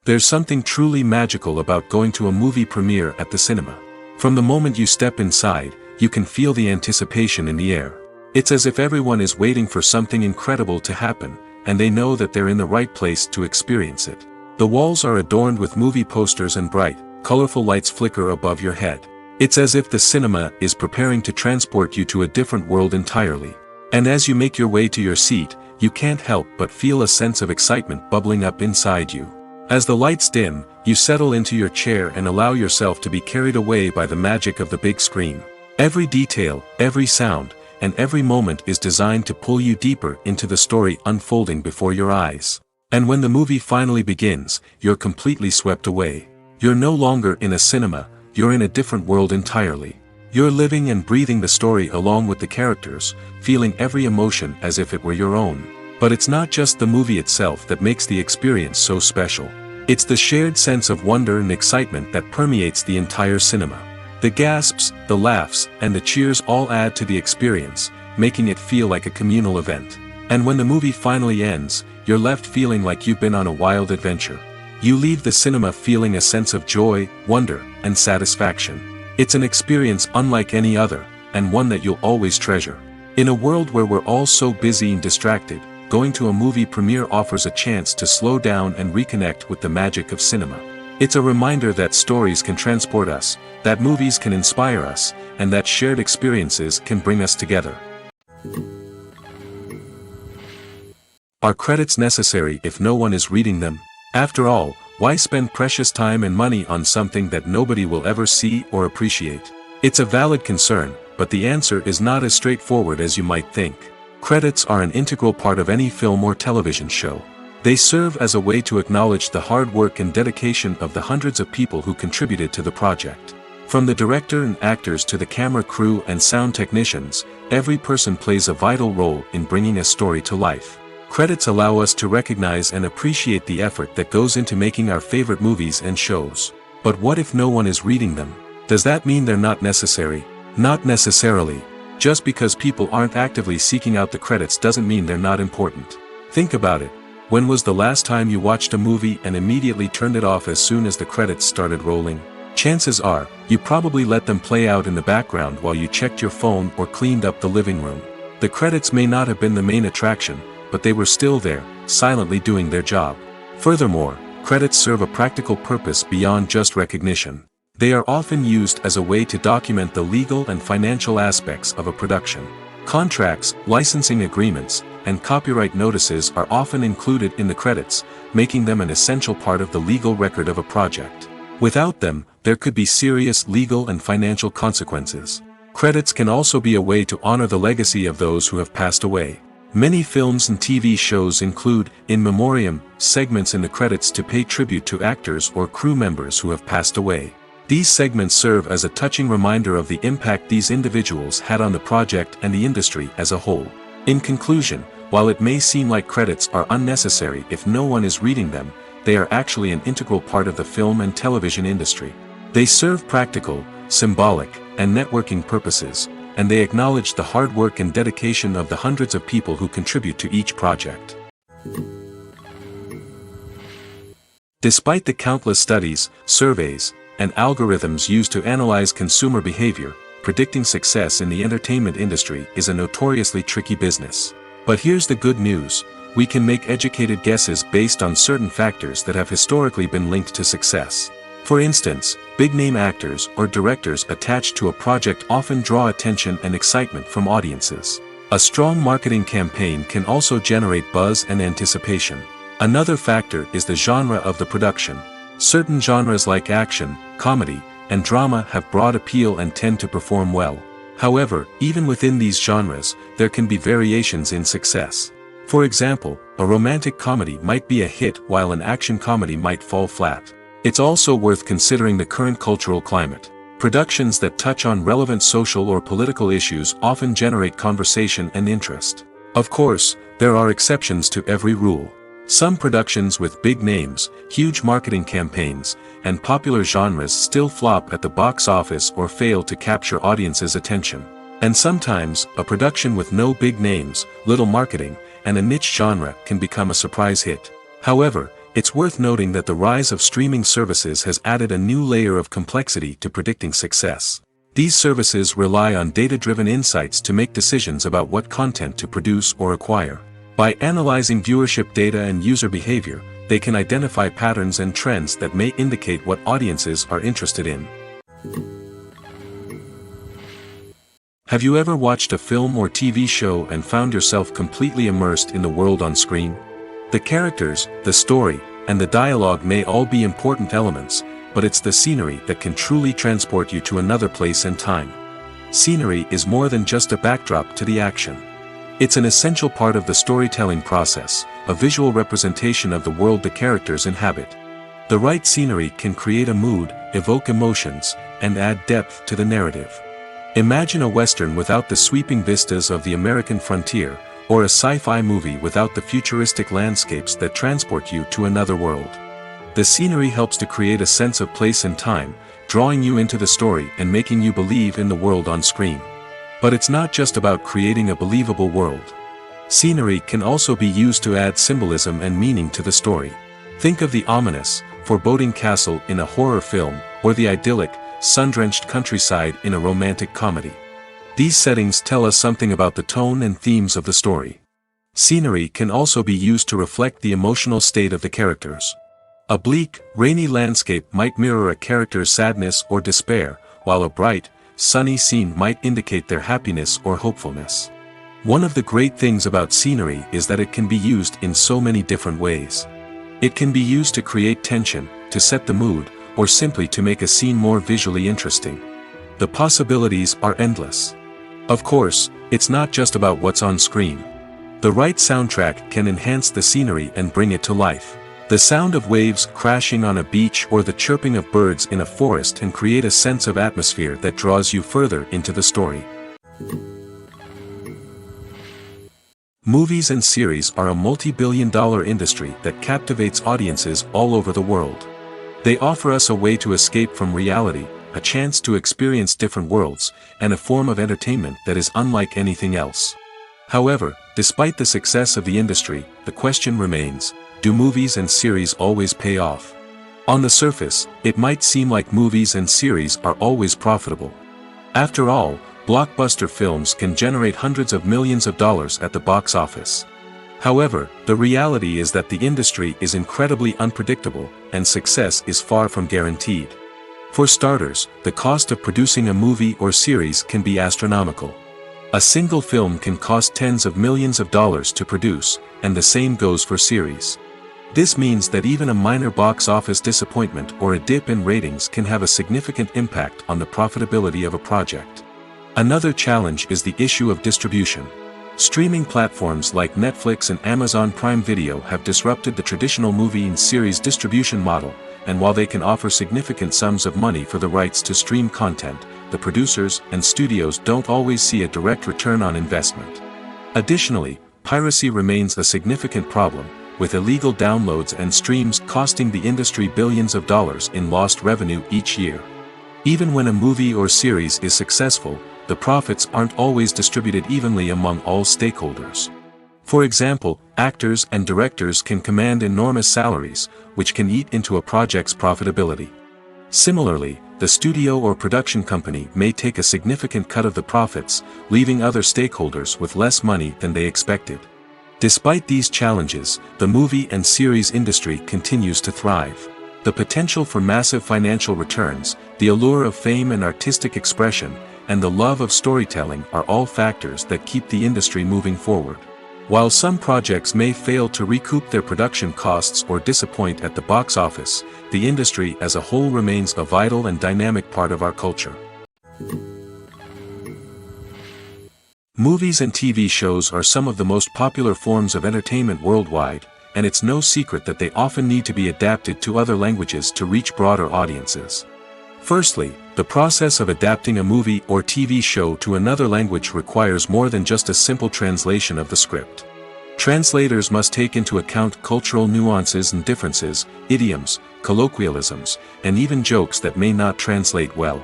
There's something truly magical about going to a movie premiere at the cinema. From the moment you step inside, you can feel the anticipation in the air. It's as if everyone is waiting for something incredible to happen, and they know that they're in the right place to experience it. The walls are adorned with movie posters and bright, colorful lights flicker above your head. It's as if the cinema is preparing to transport you to a different world entirely. And as you make your way to your seat, you can't help but feel a sense of excitement bubbling up inside you. As the lights dim, you settle into your chair and allow yourself to be carried away by the magic of the big screen. Every detail, every sound, and every moment is designed to pull you deeper into the story unfolding before your eyes. And when the movie finally begins, you're completely swept away. You're no longer in a cinema, you're in a different world entirely. You're living and breathing the story along with the characters, feeling every emotion as if it were your own. But it's not just the movie itself that makes the experience so special. It's the shared sense of wonder and excitement that permeates the entire cinema. The gasps, the laughs, and the cheers all add to the experience, making it feel like a communal event. And when the movie finally ends, you're left feeling like you've been on a wild adventure. You leave the cinema feeling a sense of joy, wonder, and satisfaction. It's an experience unlike any other, and one that you'll always treasure. In a world where we're all so busy and distracted, going to a movie premiere offers a chance to slow down and reconnect with the magic of cinema. It's a reminder that stories can transport us, that movies can inspire us, and that shared experiences can bring us together. Are credits necessary if no one is reading them? After all, why spend precious time and money on something that nobody will ever see or appreciate? It's a valid concern, but the answer is not as straightforward as you might think. Credits are an integral part of any film or television show. They serve as a way to acknowledge the hard work and dedication of the hundreds of people who contributed to the project. From the director and actors to the camera crew and sound technicians, every person plays a vital role in bringing a story to life. Credits allow us to recognize and appreciate the effort that goes into making our favorite movies and shows. But what if no one is reading them? Does that mean they're not necessary? Not necessarily. Just because people aren't actively seeking out the credits doesn't mean they're not important. Think about it. When was the last time you watched a movie and immediately turned it off as soon as the credits started rolling? Chances are, you probably let them play out in the background while you checked your phone or cleaned up the living room. The credits may not have been the main attraction, but they were still there, silently doing their job. Furthermore, credits serve a practical purpose beyond just recognition. They are often used as a way to document the legal and financial aspects of a production. Contracts, licensing agreements, and copyright notices are often included in the credits, making them an essential part of the legal record of a project. Without them, there could be serious legal and financial consequences. Credits can also be a way to honor the legacy of those who have passed away. Many films and TV shows include, in memoriam, segments in the credits to pay tribute to actors or crew members who have passed away. These segments serve as a touching reminder of the impact these individuals had on the project and the industry as a whole. In conclusion, while it may seem like credits are unnecessary if no one is reading them, they are actually an integral part of the film and television industry. They serve practical, symbolic, and networking purposes, and they acknowledge the hard work and dedication of the hundreds of people who contribute to each project. Despite the countless studies, surveys, and algorithms used to analyze consumer behavior, predicting success in the entertainment industry is a notoriously tricky business. But here's the good news: we can make educated guesses based on certain factors that have historically been linked to success. For instance, big-name actors or directors attached to a project often draw attention and excitement from audiences. A strong marketing campaign can also generate buzz and anticipation. Another factor is the genre of the production. Certain genres like action, comedy, and drama have broad appeal and tend to perform well. However, even within these genres, there can be variations in success. For example, a romantic comedy might be a hit while an action comedy might fall flat. It's also worth considering the current cultural climate. Productions that touch on relevant social or political issues often generate conversation and interest. Of course, there are exceptions to every rule. Some productions with big names, huge marketing campaigns, and popular genres still flop at the box office or fail to capture audiences' attention. And sometimes, a production with no big names, little marketing, and a niche genre can become a surprise hit. However, it's worth noting that the rise of streaming services has added a new layer of complexity to predicting success. These services rely on data-driven insights to make decisions about what content to produce or acquire. By analyzing viewership data and user behavior, they can identify patterns and trends that may indicate what audiences are interested in. Have you ever watched a film or TV show and found yourself completely immersed in the world on screen? The characters, the story, and the dialogue may all be important elements, but it's the scenery that can truly transport you to another place and time. Scenery is more than just a backdrop to the action. It's an essential part of the storytelling process, a visual representation of the world the characters inhabit. The right scenery can create a mood, evoke emotions, and add depth to the narrative. Imagine a Western without the sweeping vistas of the American frontier, or a sci-fi movie without the futuristic landscapes that transport you to another world. The scenery helps to create a sense of place and time, drawing you into the story and making you believe in the world on screen. But it's not just about creating a believable world. Scenery can also be used to add symbolism and meaning to the story. Think of the ominous, foreboding castle in a horror film, or the idyllic, sun-drenched countryside in a romantic comedy. These settings tell us something about the tone and themes of the story. Scenery can also be used to reflect the emotional state of the characters. A bleak, rainy landscape might mirror a character's sadness or despair, while a bright, sunny scene might indicate their happiness or hopefulness. One of the great things about scenery is that it can be used in so many different ways. It can be used to create tension, to set the mood, or simply to make a scene more visually interesting. The possibilities are endless. Of course, it's not just about what's on screen. The right soundtrack can enhance the scenery and bring it to life. The sound of waves crashing on a beach or the chirping of birds in a forest can create a sense of atmosphere that draws you further into the story. Movies and series are a multi-billion-dollar industry that captivates audiences all over the world. They offer us a way to escape from reality, a chance to experience different worlds, and a form of entertainment that is unlike anything else. However, despite the success of the industry, the question remains: do movies and series always pay off? On the surface, it might seem like movies and series are always profitable. After all, blockbuster films can generate hundreds of millions of dollars at the box office. However, the reality is that the industry is incredibly unpredictable, and success is far from guaranteed. For starters, the cost of producing a movie or series can be astronomical. A single film can cost tens of millions of dollars to produce, and the same goes for series. This means that even a minor box office disappointment or a dip in ratings can have a significant impact on the profitability of a project. Another challenge is the issue of distribution. Streaming platforms like Netflix and Amazon Prime Video have disrupted the traditional movie and series distribution model, and while they can offer significant sums of money for the rights to stream content, the producers and studios don't always see a direct return on investment. Additionally, piracy remains a significant problem, with illegal downloads and streams costing the industry billions of dollars in lost revenue each year. Even when a movie or series is successful, the profits aren't always distributed evenly among all stakeholders. For example, actors and directors can command enormous salaries, which can eat into a project's profitability. Similarly, the studio or production company may take a significant cut of the profits, leaving other stakeholders with less money than they expected. Despite these challenges, the movie and series industry continues to thrive. The potential for massive financial returns, the allure of fame and artistic expression, and the love of storytelling are all factors that keep the industry moving forward. While some projects may fail to recoup their production costs or disappoint at the box office, the industry as a whole remains a vital and dynamic part of our culture. Movies and TV shows are some of the most popular forms of entertainment worldwide, and it's no secret that they often need to be adapted to other languages to reach broader audiences. Firstly, the process of adapting a movie or TV show to another language requires more than just a simple translation of the script. Translators must take into account cultural nuances and differences, idioms, colloquialisms, and even jokes that may not translate well.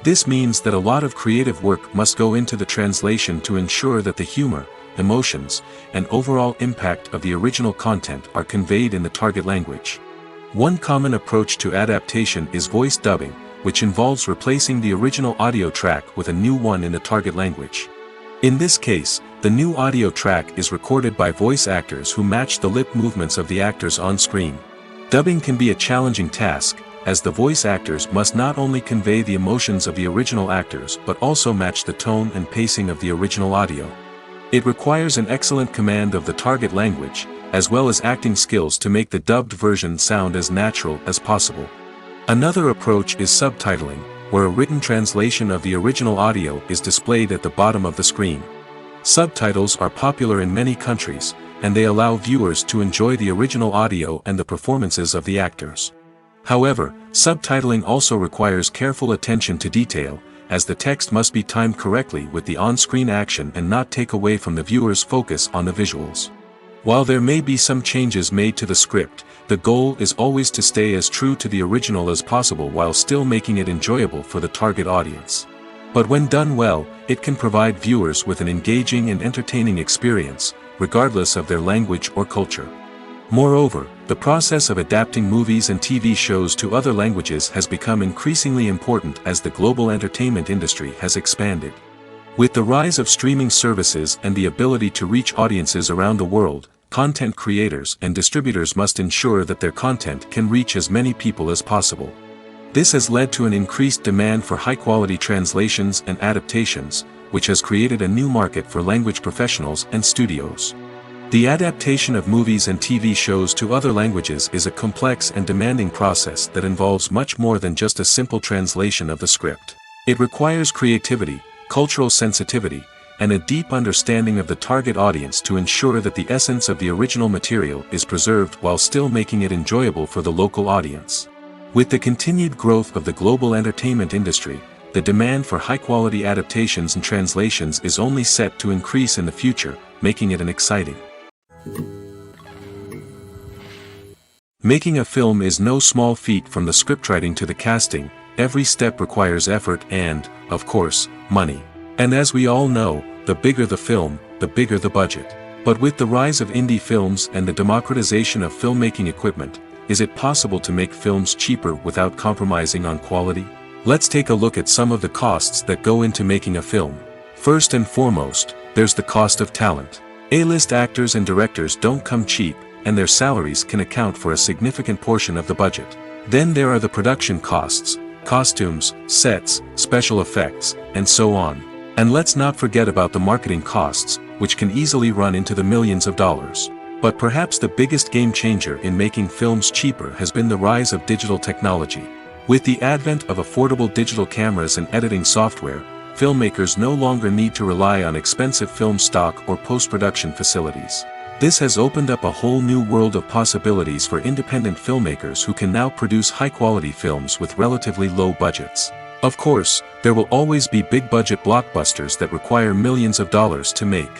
This means that a lot of creative work must go into the translation to ensure that the humor, emotions, and overall impact of the original content are conveyed in the target language. One common approach to adaptation is voice dubbing, which involves replacing the original audio track with a new one in the target language. In this case, the new audio track is recorded by voice actors who match the lip movements of the actors on screen. Dubbing can be a challenging task, as the voice actors must not only convey the emotions of the original actors but also match the tone and pacing of the original audio. It requires an excellent command of the target language, as well as acting skills to make the dubbed version sound as natural as possible. Another approach is subtitling, where a written translation of the original audio is displayed at the bottom of the screen. Subtitles are popular in many countries, and they allow viewers to enjoy the original audio and the performances of the actors. However, subtitling also requires careful attention to detail, as the text must be timed correctly with the on-screen action and not take away from the viewer's focus on the visuals. While there may be some changes made to the script, the goal is always to stay as true to the original as possible while still making it enjoyable for the target audience. But when done well, it can provide viewers with an engaging and entertaining experience, regardless of their language or culture. Moreover, the process of adapting movies and TV shows to other languages has become increasingly important as the global entertainment industry has expanded. With the rise of streaming services and the ability to reach audiences around the world, content creators and distributors must ensure that their content can reach as many people as possible. This has led to an increased demand for high-quality translations and adaptations, which has created a new market for language professionals and studios. The adaptation of movies and TV shows to other languages is a complex and demanding process that involves much more than just a simple translation of the script. It requires creativity, cultural sensitivity, and a deep understanding of the target audience to ensure that the essence of the original material is preserved while still making it enjoyable for the local audience. With the continued growth of the global entertainment industry, the demand for high-quality adaptations and translations is only set to increase in the future, making it an exciting. Making a film is no small feat. From the scriptwriting to the casting, every step requires effort and, of course, money. And as we all know, the bigger the film, the bigger the budget. But with the rise of indie films and the democratization of filmmaking equipment, is it possible to make films cheaper without compromising on quality? Let's take a look at some of the costs that go into making a film. First and foremost, there's the cost of talent. A-list actors and directors don't come cheap, and their salaries can account for a significant portion of the budget. Then there are the production costs, costumes, sets, special effects, and so on. And let's not forget about the marketing costs, which can easily run into the millions of dollars. But perhaps the biggest game changer in making films cheaper has been the rise of digital technology. With the advent of affordable digital cameras and editing software, filmmakers no longer need to rely on expensive film stock or post-production facilities. This has opened up a whole new world of possibilities for independent filmmakers who can now produce high-quality films with relatively low budgets. Of course, there will always be big-budget blockbusters that require millions of dollars to make.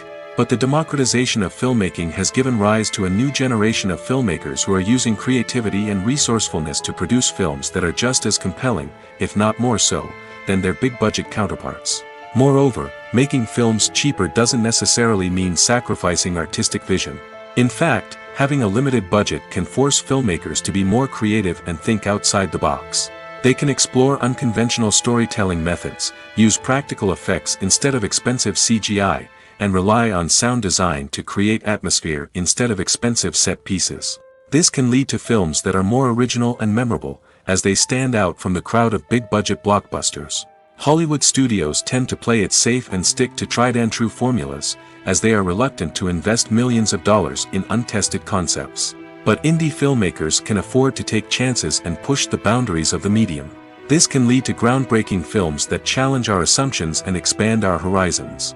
But the democratization of filmmaking has given rise to a new generation of filmmakers who are using creativity and resourcefulness to produce films that are just as compelling, if not more so, than their big-budget counterparts. Moreover, making films cheaper doesn't necessarily mean sacrificing artistic vision. In fact, having a limited budget can force filmmakers to be more creative and think outside the box. They can explore unconventional storytelling methods, use practical effects instead of expensive CGI, and rely on sound design to create atmosphere instead of expensive set pieces. This can lead to films that are more original and memorable, as they stand out from the crowd of big-budget blockbusters. Hollywood studios tend to play it safe and stick to tried-and-true formulas, as they are reluctant to invest millions of dollars in untested concepts. But indie filmmakers can afford to take chances and push the boundaries of the medium. This can lead to groundbreaking films that challenge our assumptions and expand our horizons.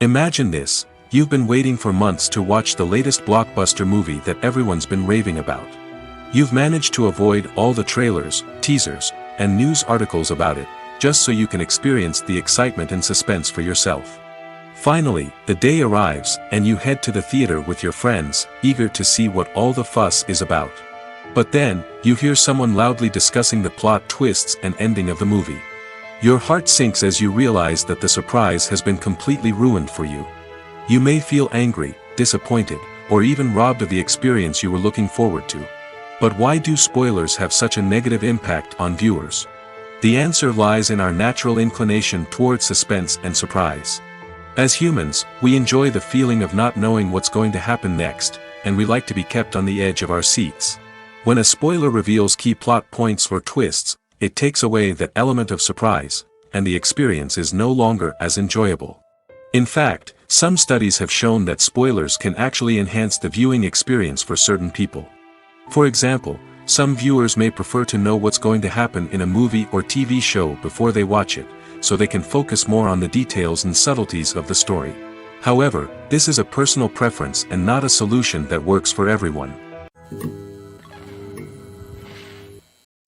Imagine this: you've been waiting for months to watch the latest blockbuster movie that everyone's been raving about. You've managed to avoid all the trailers, teasers, and news articles about it, just so you can experience the excitement and suspense for yourself. Finally, the day arrives, and you head to the theater with your friends, eager to see what all the fuss is about. But then, you hear someone loudly discussing the plot twists and ending of the movie. Your heart sinks as you realize that the surprise has been completely ruined for you. You may feel angry, disappointed, or even robbed of the experience you were looking forward to. But why do spoilers have such a negative impact on viewers? The answer lies in our natural inclination toward suspense and surprise. As humans, we enjoy the feeling of not knowing what's going to happen next, and we like to be kept on the edge of our seats. When a spoiler reveals key plot points or twists, it takes away that element of surprise, and the experience is no longer as enjoyable. In fact, some studies have shown that spoilers can actually enhance the viewing experience for certain people. For example, some viewers may prefer to know what's going to happen in a movie or TV show before they watch it, so they can focus more on the details and subtleties of the story. However, this is a personal preference and not a solution that works for everyone.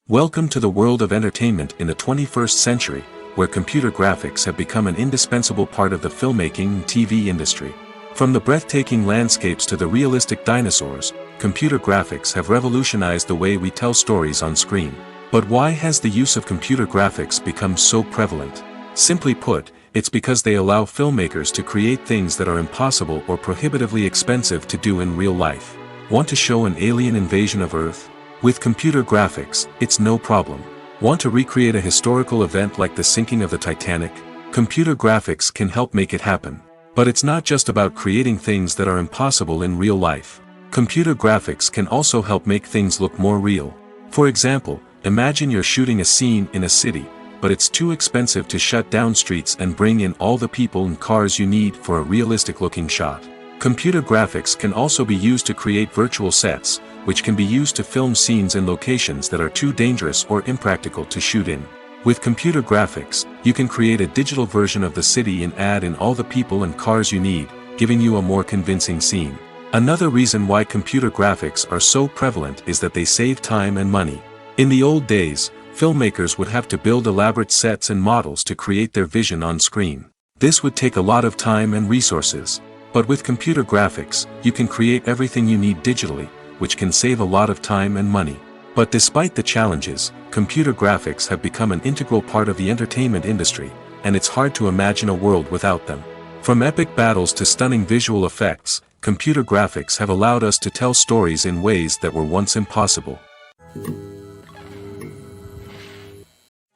Welcome to the world of entertainment in the 21st century, where computer graphics have become an indispensable part of the filmmaking and TV industry. From the breathtaking landscapes to the realistic dinosaurs, computer graphics have revolutionized the way we tell stories on screen. But why has the use of computer graphics become so prevalent? Simply put, it's because they allow filmmakers to create things that are impossible or prohibitively expensive to do in real life. Want to show an alien invasion of Earth? With computer graphics, it's no problem. Want to recreate a historical event like the sinking of the Titanic? Computer graphics can help make it happen. But it's not just about creating things that are impossible in real life. Computer graphics can also help make things look more real. For example, imagine you're shooting a scene in a city, but it's too expensive to shut down streets and bring in all the people and cars you need for a realistic-looking shot. Computer graphics can also be used to create virtual sets, which can be used to film scenes in locations that are too dangerous or impractical to shoot in. With computer graphics, you can create a digital version of the city and add in all the people and cars you need, giving you a more convincing scene. Another reason why computer graphics are so prevalent is that they save time and money. In the old days, filmmakers would have to build elaborate sets and models to create their vision on screen. This would take a lot of time and resources. But with computer graphics, you can create everything you need digitally, which can save a lot of time and money. But despite the challenges, computer graphics have become an integral part of the entertainment industry, and it's hard to imagine a world without them. From epic battles to stunning visual effects, computer graphics have allowed us to tell stories in ways that were once impossible.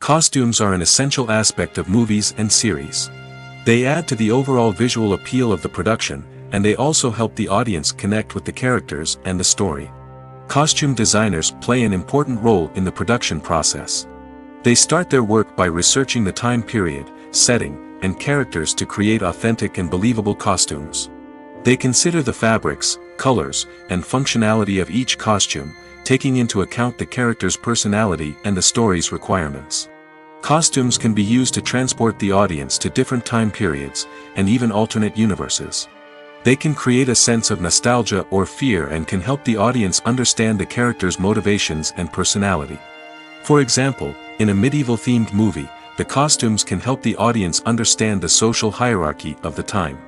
Costumes are an essential aspect of movies and series. They add to the overall visual appeal of the production, and they also help the audience connect with the characters and the story. Costume designers play an important role in the production process. They start their work by researching the time period, setting, and characters to create authentic and believable costumes. They consider the fabrics, colors, and functionality of each costume, taking into account the character's personality and the story's requirements. Costumes can be used to transport the audience to different time periods, and even alternate universes. They can create a sense of nostalgia or fear and can help the audience understand the character's motivations and personality. For example, in a medieval-themed movie, the costumes can help the audience understand the social hierarchy of the time.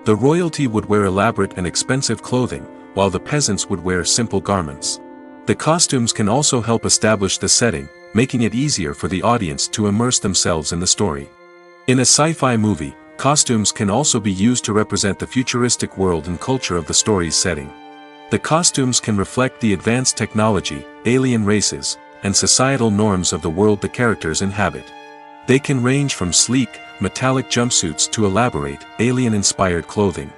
The royalty would wear elaborate and expensive clothing, while the peasants would wear simple garments. The costumes can also help establish the setting, making it easier for the audience to immerse themselves in the story. In a sci-fi movie, costumes can also be used to represent the futuristic world and culture of the story's setting. The costumes can reflect the advanced technology, alien races, and societal norms of the world the characters inhabit. They can range from sleek, metallic jumpsuits to elaborate, alien-inspired clothing.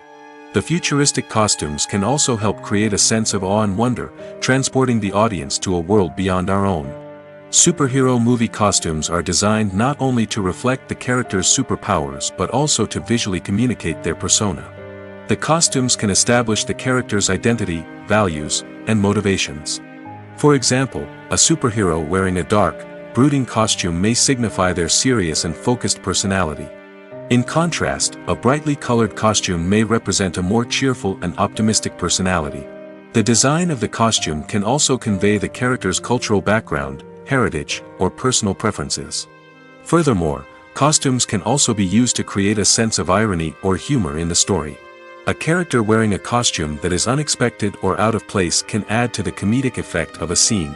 The futuristic costumes can also help create a sense of awe and wonder, transporting the audience to a world beyond our own. Superhero movie costumes are designed not only to reflect the character's superpowers but also to visually communicate their persona. The costumes can establish the character's identity, values, and motivations. For example, a superhero wearing a dark, brooding costume may signify their serious and focused personality. In contrast, a brightly colored costume may represent a more cheerful and optimistic personality. The design of the costume can also convey the character's cultural background, heritage, or personal preferences. Furthermore, costumes can also be used to create a sense of irony or humor in the story. A character wearing a costume that is unexpected or out of place can add to the comedic effect of a scene.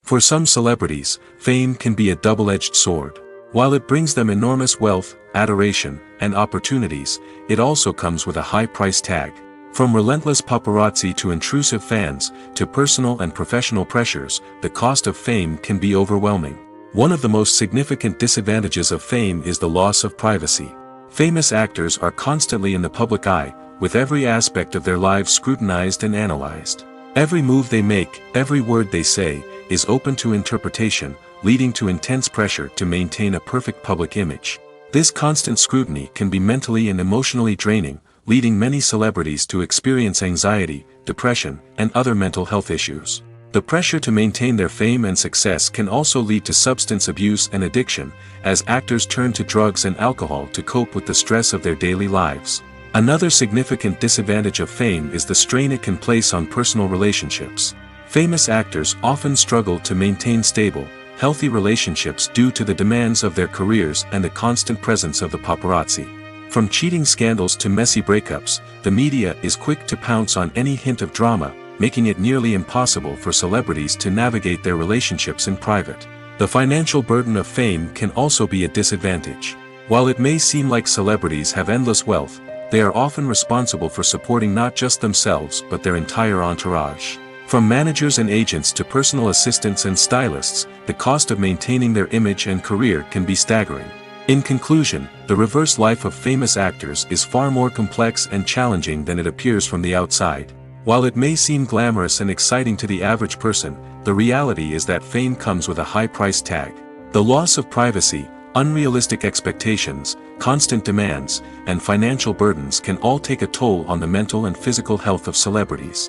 For some celebrities, fame can be a double-edged sword. While it brings them enormous wealth, adoration, and opportunities, it also comes with a high price tag. From relentless paparazzi to intrusive fans, to personal and professional pressures, the cost of fame can be overwhelming. One of the most significant disadvantages of fame is the loss of privacy. Famous actors are constantly in the public eye, with every aspect of their lives scrutinized and analyzed. Every move they make, every word they say, is open to interpretation, leading to intense pressure to maintain a perfect public image. This constant scrutiny can be mentally and emotionally draining, leading many celebrities to experience anxiety, depression, and other mental health issues. The pressure to maintain their fame and success can also lead to substance abuse and addiction, as actors turn to drugs and alcohol to cope with the stress of their daily lives. Another significant disadvantage of fame is the strain it can place on personal relationships. Famous actors often struggle to maintain stable, healthy relationships due to the demands of their careers and the constant presence of the paparazzi. From cheating scandals to messy breakups, the media is quick to pounce on any hint of drama, making it nearly impossible for celebrities to navigate their relationships in private. The financial burden of fame can also be a disadvantage. While it may seem like celebrities have endless wealth, they are often responsible for supporting not just themselves but their entire entourage. From managers and agents to personal assistants and stylists, the cost of maintaining their image and career can be staggering. In conclusion, the reverse life of famous actors is far more complex and challenging than it appears from the outside. While it may seem glamorous and exciting to the average person, the reality is that fame comes with a high price tag. The loss of privacy, unrealistic expectations, constant demands, and financial burdens can all take a toll on the mental and physical health of celebrities.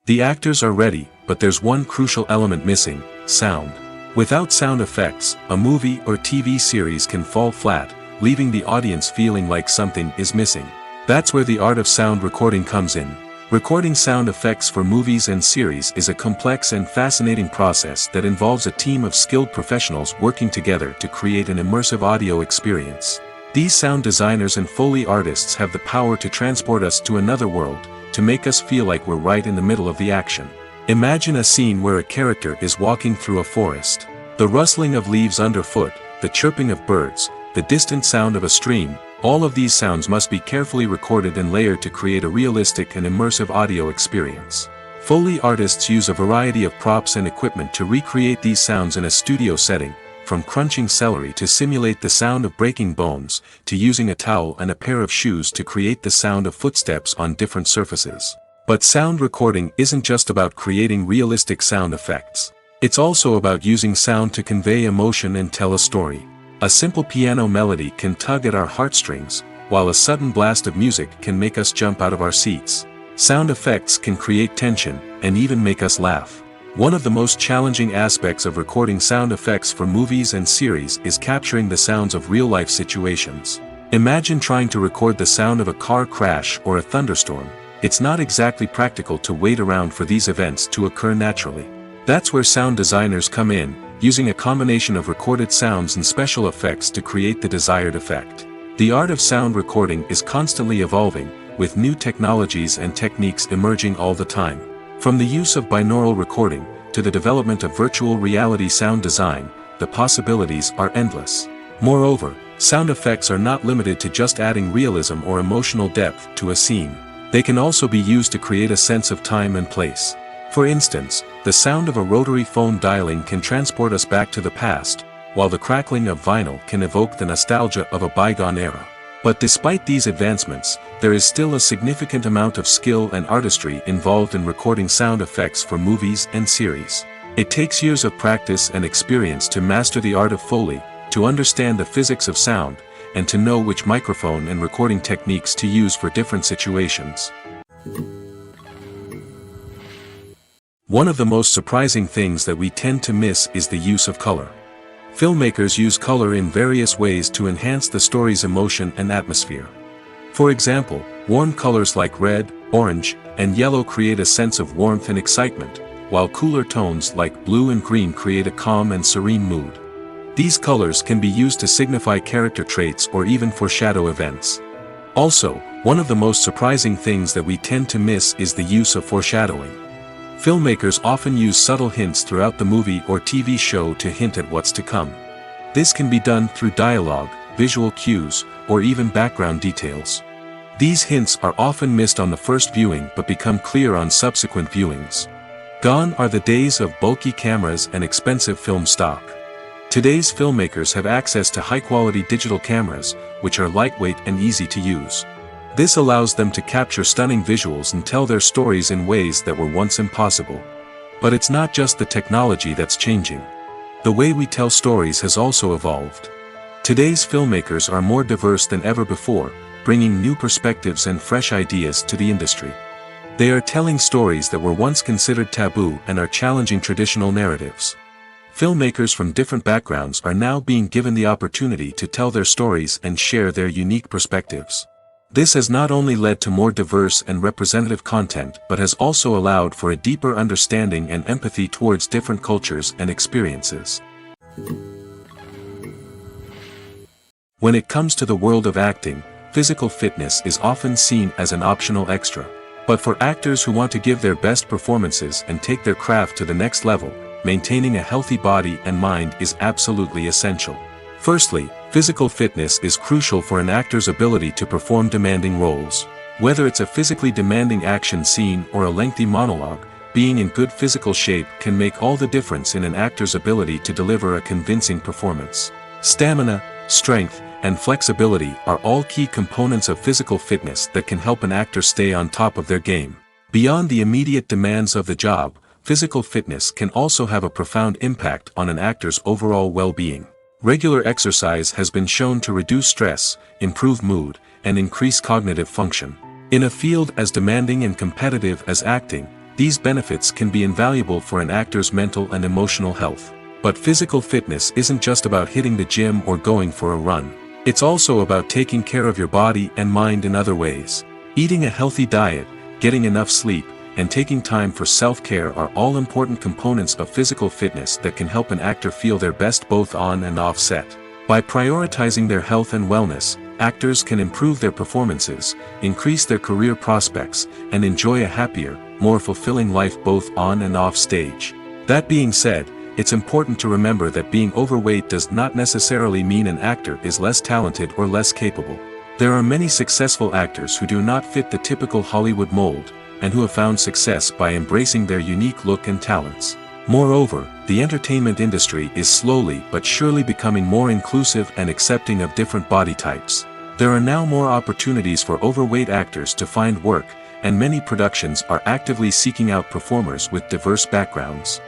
The actors are ready, but there's one crucial element missing: sound. Without sound effects, a movie or TV series can fall flat, leaving the audience feeling like something is missing. That's where the art of sound recording comes in. Recording sound effects for movies and series is a complex and fascinating process that involves a team of skilled professionals working together to create an immersive audio experience. These sound designers and Foley artists have the power to transport us to another world, to make us feel like we're right in the middle of the action. Imagine a scene where a character is walking through a forest. The rustling of leaves underfoot, the chirping of birds, the distant sound of a stream, all of these sounds must be carefully recorded and layered to create a realistic and immersive audio experience. Foley artists use a variety of props and equipment to recreate these sounds in a studio setting, from crunching celery to simulate the sound of breaking bones, to using a towel and a pair of shoes to create the sound of footsteps on different surfaces. But sound recording isn't just about creating realistic sound effects. It's also about using sound to convey emotion and tell a story. A simple piano melody can tug at our heartstrings, while a sudden blast of music can make us jump out of our seats. Sound effects can create tension, and even make us laugh. One of the most challenging aspects of recording sound effects for movies and series is capturing the sounds of real-life situations. Imagine trying to record the sound of a car crash or a thunderstorm. It's not exactly practical to wait around for these events to occur naturally. That's where sound designers come in, using a combination of recorded sounds and special effects to create the desired effect. The art of sound recording is constantly evolving, with new technologies and techniques emerging all the time. From the use of binaural recording, to the development of virtual reality sound design, the possibilities are endless. Moreover, sound effects are not limited to just adding realism or emotional depth to a scene. They can also be used to create a sense of time and place. For instance, the sound of a rotary phone dialing can transport us back to the past, while the crackling of vinyl can evoke the nostalgia of a bygone era. But despite these advancements, there is still a significant amount of skill and artistry involved in recording sound effects for movies and series. It takes years of practice and experience to master the art of Foley, to understand the physics of sound, and to know which microphone and recording techniques to use for different situations. One of the most surprising things that we tend to miss is the use of color. Filmmakers use color in various ways to enhance the story's emotion and atmosphere. For example, warm colors like red, orange, and yellow create a sense of warmth and excitement, while cooler tones like blue and green create a calm and serene mood. These colors can be used to signify character traits or even foreshadow events. Also, one of the most surprising things that we tend to miss is the use of foreshadowing. Filmmakers often use subtle hints throughout the movie or TV show to hint at what's to come. This can be done through dialogue, visual cues, or even background details. These hints are often missed on the first viewing but become clear on subsequent viewings. Gone are the days of bulky cameras and expensive film stock. Today's filmmakers have access to high-quality digital cameras, which are lightweight and easy to use. This allows them to capture stunning visuals and tell their stories in ways that were once impossible. But it's not just the technology that's changing. The way we tell stories has also evolved. Today's filmmakers are more diverse than ever before, bringing new perspectives and fresh ideas to the industry. They are telling stories that were once considered taboo and are challenging traditional narratives. Filmmakers from different backgrounds are now being given the opportunity to tell their stories and share their unique perspectives. This has not only led to more diverse and representative content but has also allowed for a deeper understanding and empathy towards different cultures and experiences. When it comes to the world of acting, physical fitness is often seen as an optional extra. But for actors who want to give their best performances and take their craft to the next level, maintaining a healthy body and mind is absolutely essential. Firstly, physical fitness is crucial for an actor's ability to perform demanding roles. Whether it's a physically demanding action scene or a lengthy monologue, being in good physical shape can make all the difference in an actor's ability to deliver a convincing performance. Stamina, strength, and flexibility are all key components of physical fitness that can help an actor stay on top of their game. Beyond the immediate demands of the job, physical fitness can also have a profound impact on an actor's overall well-being. Regular exercise has been shown to reduce stress, improve mood, and increase cognitive function. In a field as demanding and competitive as acting, these benefits can be invaluable for an actor's mental and emotional health. But physical fitness isn't just about hitting the gym or going for a run. It's also about taking care of your body and mind in other ways. Eating a healthy diet, getting enough sleep, and taking time for self-care are all important components of physical fitness that can help an actor feel their best both on and off set. By prioritizing their health and wellness, actors can improve their performances, increase their career prospects, and enjoy a happier, more fulfilling life both on and off stage. That being said, it's important to remember that being overweight does not necessarily mean an actor is less talented or less capable. There are many successful actors who do not fit the typical Hollywood mold, and who have found success by embracing their unique look and talents. Moreover, the entertainment industry is slowly but surely becoming more inclusive and accepting of different body types. There are now more opportunities for overweight actors to find work, and many productions are actively seeking out performers with diverse backgrounds.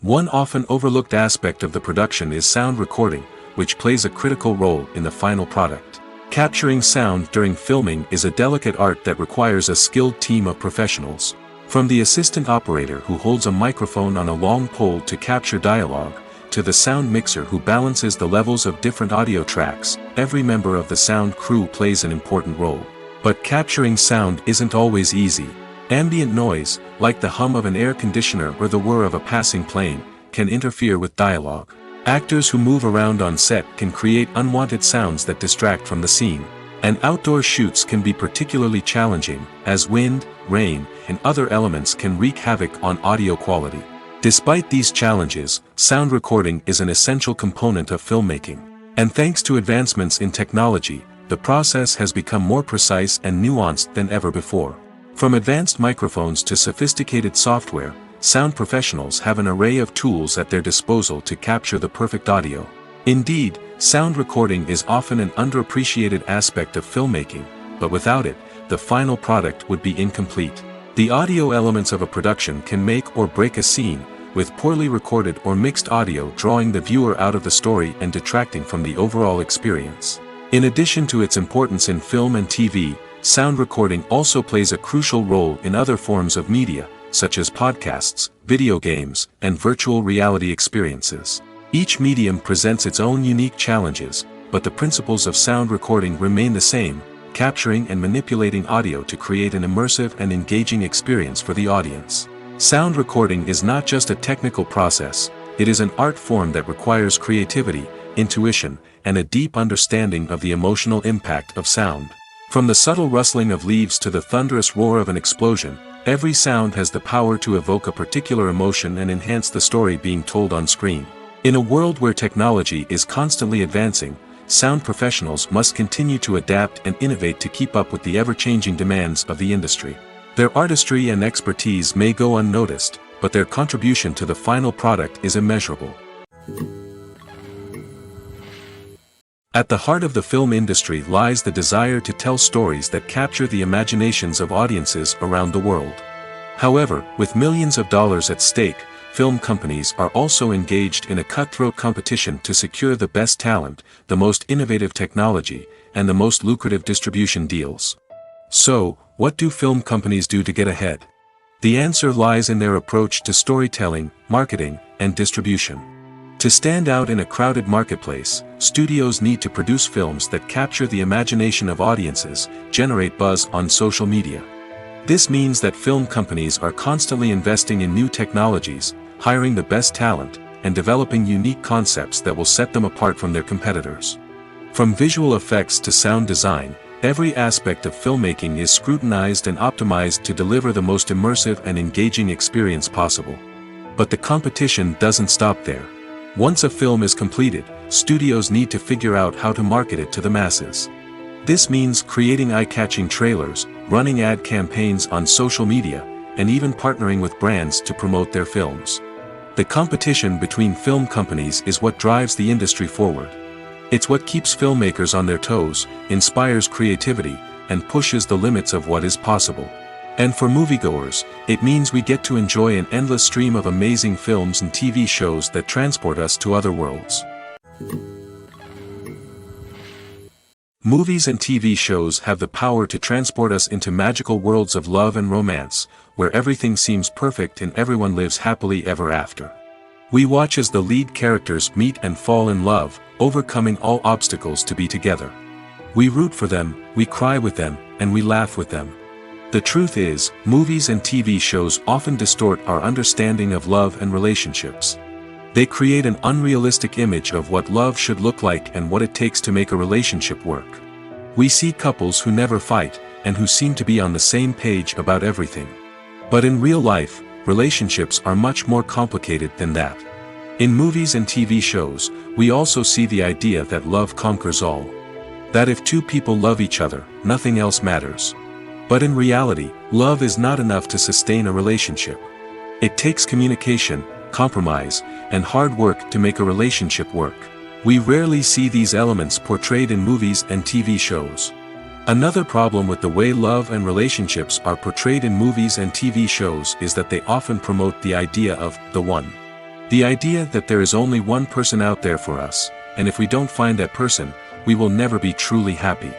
One often overlooked aspect of the production is sound recording, which plays a critical role in the final product. Capturing sound during filming is a delicate art that requires a skilled team of professionals. From the assistant operator who holds a microphone on a long pole to capture dialogue, to the sound mixer who balances the levels of different audio tracks, every member of the sound crew plays an important role. But capturing sound isn't always easy. Ambient noise, like the hum of an air conditioner or the whir of a passing plane, can interfere with dialogue. Actors who move around on set can create unwanted sounds that distract from the scene. And outdoor shoots can be particularly challenging, as wind, rain, and other elements can wreak havoc on audio quality. Despite these challenges, sound recording is an essential component of filmmaking. And thanks to advancements in technology, the process has become more precise and nuanced than ever before. From advanced microphones to sophisticated software, sound professionals have an array of tools at their disposal to capture the perfect audio. Indeed, sound recording is often an underappreciated aspect of filmmaking, but without it, the final product would be incomplete. The audio elements of a production can make or break a scene, with poorly recorded or mixed audio drawing the viewer out of the story and detracting from the overall experience. In addition to its importance in film and TV, sound recording also plays a crucial role in other forms of media, such as podcasts, video games, and virtual reality experiences. Each medium presents its own unique challenges, but the principles of sound recording remain the same, capturing and manipulating audio to create an immersive and engaging experience for the audience. Sound recording is not just a technical process, it is an art form that requires creativity, intuition, and a deep understanding of the emotional impact of sound. From the subtle rustling of leaves to the thunderous roar of an explosion, every sound has the power to evoke a particular emotion and enhance the story being told on screen. In a world where technology is constantly advancing, sound professionals must continue to adapt and innovate to keep up with the ever-changing demands of the industry. Their artistry and expertise may go unnoticed, but their contribution to the final product is immeasurable. At the heart of the film industry lies the desire to tell stories that capture the imaginations of audiences around the world. However, with millions of dollars at stake, film companies are also engaged in a cutthroat competition to secure the best talent, the most innovative technology, and the most lucrative distribution deals. So, what do film companies do to get ahead? The answer lies in their approach to storytelling, marketing, and distribution. To stand out in a crowded marketplace, studios need to produce films that capture the imagination of audiences, generate buzz on social media. This means that film companies are constantly investing in new technologies, hiring the best talent, and developing unique concepts that will set them apart from their competitors. From visual effects to sound design, every aspect of filmmaking is scrutinized and optimized to deliver the most immersive and engaging experience possible. But the competition doesn't stop there. Once a film is completed, studios need to figure out how to market it to the masses. This means creating eye-catching trailers, running ad campaigns on social media, and even partnering with brands to promote their films. The competition between film companies is what drives the industry forward. It's what keeps filmmakers on their toes, inspires creativity, and pushes the limits of what is possible. And for moviegoers, it means we get to enjoy an endless stream of amazing films and TV shows that transport us to other worlds. Movies and TV shows have the power to transport us into magical worlds of love and romance, where everything seems perfect and everyone lives happily ever after. We watch as the lead characters meet and fall in love, overcoming all obstacles to be together. We root for them, we cry with them, and we laugh with them. The truth is, movies and TV shows often distort our understanding of love and relationships. They create an unrealistic image of what love should look like and what it takes to make a relationship work. We see couples who never fight, and who seem to be on the same page about everything. But in real life, relationships are much more complicated than that. In movies and TV shows, we also see the idea that love conquers all. That if two people love each other, nothing else matters. But in reality, love is not enough to sustain a relationship. It takes communication, compromise, and hard work to make a relationship work. We rarely see these elements portrayed in movies and TV shows. Another problem with the way love and relationships are portrayed in movies and TV shows is that they often promote the idea of the one. The idea that there is only one person out there for us, and if we don't find that person, we will never be truly happy.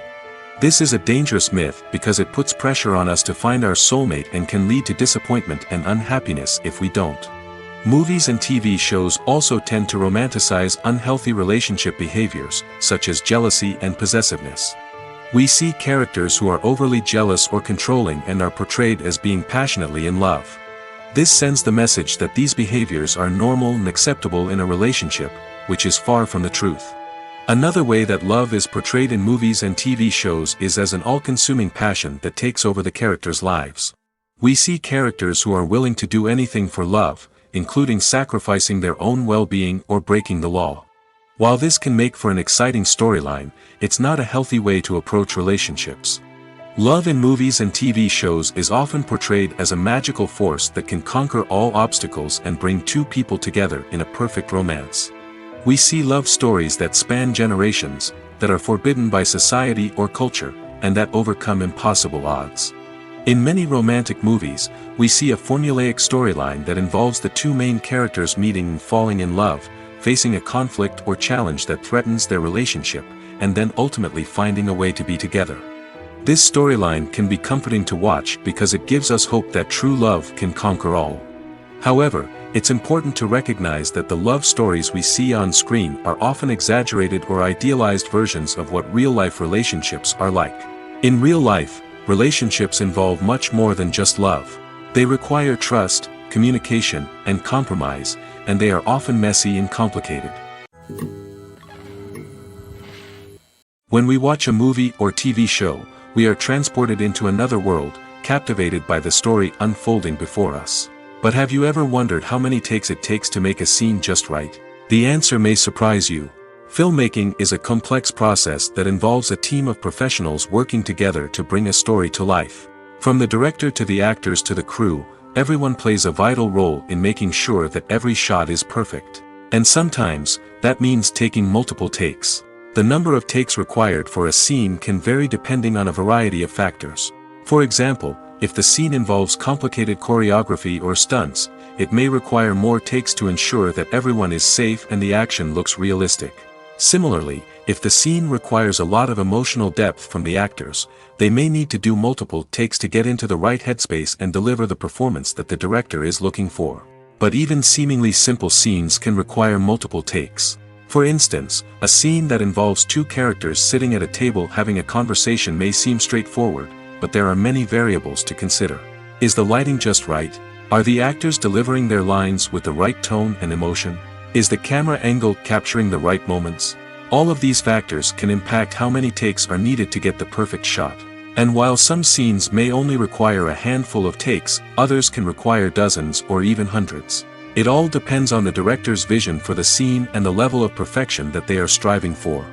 This is a dangerous myth because it puts pressure on us to find our soulmate and can lead to disappointment and unhappiness if we don't. Movies and TV shows also tend to romanticize unhealthy relationship behaviors, such as jealousy and possessiveness. We see characters who are overly jealous or controlling and are portrayed as being passionately in love. This sends the message that these behaviors are normal and acceptable in a relationship, which is far from the truth. Another way that love is portrayed in movies and TV shows is as an all-consuming passion that takes over the characters' lives. We see characters who are willing to do anything for love, including sacrificing their own well-being or breaking the law. While this can make for an exciting storyline, it's not a healthy way to approach relationships. Love in movies and TV shows is often portrayed as a magical force that can conquer all obstacles and bring two people together in a perfect romance. We see love stories that span generations, that are forbidden by society or culture, and that overcome impossible odds. In many romantic movies, we see a formulaic storyline that involves the two main characters meeting and falling in love, facing a conflict or challenge that threatens their relationship, and then ultimately finding a way to be together. This storyline can be comforting to watch because it gives us hope that true love can conquer all. However, it's important to recognize that the love stories we see on screen are often exaggerated or idealized versions of what real-life relationships are like. In real life, relationships involve much more than just love. They require trust, communication, and compromise, and they are often messy and complicated. When we watch a movie or TV show, we are transported into another world, captivated by the story unfolding before us. But have you ever wondered how many takes it takes to make a scene just right? The answer may surprise you. Filmmaking is a complex process that involves a team of professionals working together to bring a story to life. From the director to the actors to the crew, everyone plays a vital role in making sure that every shot is perfect. And sometimes, that means taking multiple takes. The number of takes required for a scene can vary depending on a variety of factors. For example, if the scene involves complicated choreography or stunts, it may require more takes to ensure that everyone is safe and the action looks realistic. Similarly, if the scene requires a lot of emotional depth from the actors, they may need to do multiple takes to get into the right headspace and deliver the performance that the director is looking for. But even seemingly simple scenes can require multiple takes. For instance, a scene that involves two characters sitting at a table having a conversation may seem straightforward, but there are many variables to consider. Is the lighting just right? Are the actors delivering their lines with the right tone and emotion? Is the camera angle capturing the right moments? All of these factors can impact how many takes are needed to get the perfect shot. And while some scenes may only require a handful of takes, others can require dozens or even hundreds. It all depends on the director's vision for the scene and the level of perfection that they are striving for.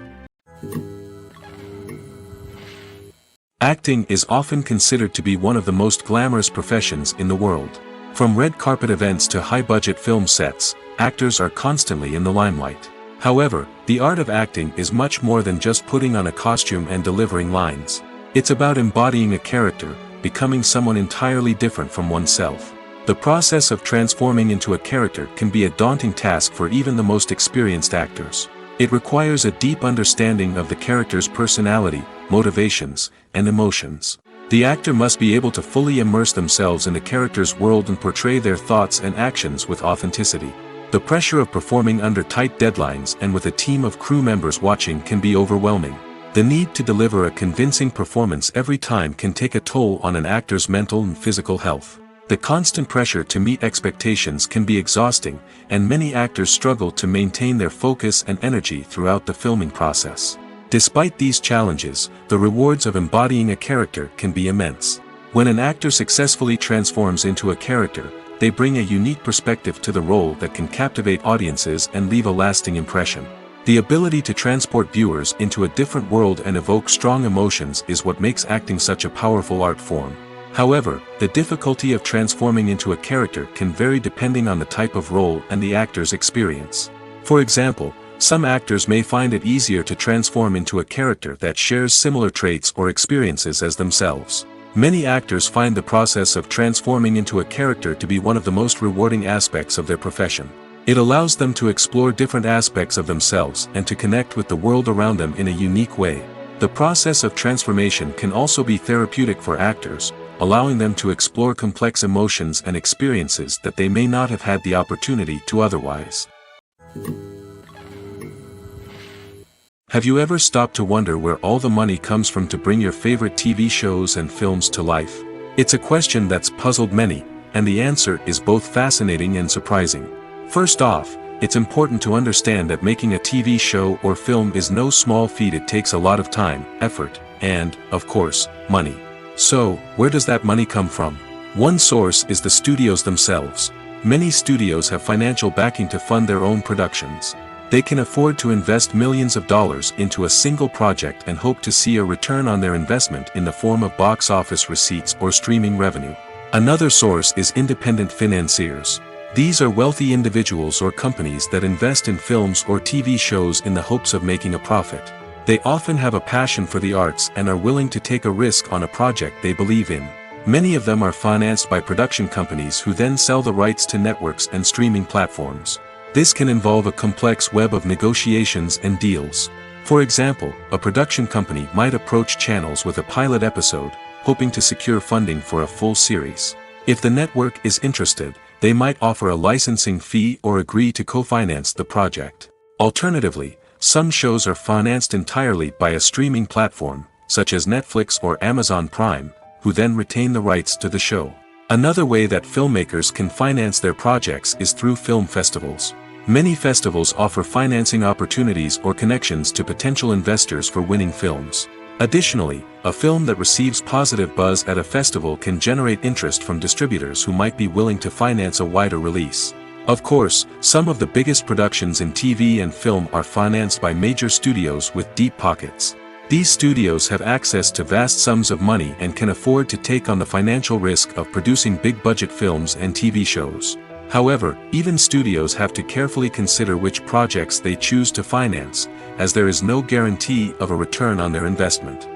Acting is often considered to be one of the most glamorous professions in the world. From red carpet events to high-budget film sets, actors are constantly in the limelight. However, the art of acting is much more than just putting on a costume and delivering lines. It's about embodying a character, becoming someone entirely different from oneself. The process of transforming into a character can be a daunting task for even the most experienced actors. It requires a deep understanding of the character's personality, motivations, and emotions. The actor must be able to fully immerse themselves in the character's world and portray their thoughts and actions with authenticity. The pressure of performing under tight deadlines and with a team of crew members watching can be overwhelming. The need to deliver a convincing performance every time can take a toll on an actor's mental and physical health. The constant pressure to meet expectations can be exhausting, and many actors struggle to maintain their focus and energy throughout the filming process. Despite these challenges, the rewards of embodying a character can be immense. When an actor successfully transforms into a character, they bring a unique perspective to the role that can captivate audiences and leave a lasting impression. The ability to transport viewers into a different world and evoke strong emotions is what makes acting such a powerful art form. However, the difficulty of transforming into a character can vary depending on the type of role and the actor's experience. For example, some actors may find it easier to transform into a character that shares similar traits or experiences as themselves. Many actors find the process of transforming into a character to be one of the most rewarding aspects of their profession. It allows them to explore different aspects of themselves and to connect with the world around them in a unique way. The process of transformation can also be therapeutic for actors, allowing them to explore complex emotions and experiences that they may not have had the opportunity to otherwise. Have you ever stopped to wonder where all the money comes from to bring your favorite TV shows and films to life? It's a question that's puzzled many, and the answer is both fascinating and surprising. First off, it's important to understand that making a TV show or film is no small feat. It takes a lot of time, effort, and, of course, money. So, where does that money come from? One source is the studios themselves. Many studios have financial backing to fund their own productions. They can afford to invest millions of dollars into a single project and hope to see a return on their investment in the form of box office receipts or streaming revenue. Another source is independent financiers. These are wealthy individuals or companies that invest in films or TV shows in the hopes of making a profit. They often have a passion for the arts and are willing to take a risk on a project they believe in. Many of them are financed by production companies who then sell the rights to networks and streaming platforms. This can involve a complex web of negotiations and deals. For example, a production company might approach channels with a pilot episode, hoping to secure funding for a full series. If the network is interested, they might offer a licensing fee or agree to co-finance the project. Alternatively, some shows are financed entirely by a streaming platform, such as Netflix or Amazon Prime, who then retain the rights to the show. Another way that filmmakers can finance their projects is through film festivals. Many festivals offer financing opportunities or connections to potential investors for winning films. Additionally, a film that receives positive buzz at a festival can generate interest from distributors who might be willing to finance a wider release. Of course, some of the biggest productions in TV and film are financed by major studios with deep pockets. These studios have access to vast sums of money and can afford to take on the financial risk of producing big-budget films and TV shows. However, even studios have to carefully consider which projects they choose to finance, as there is no guarantee of a return on their investment.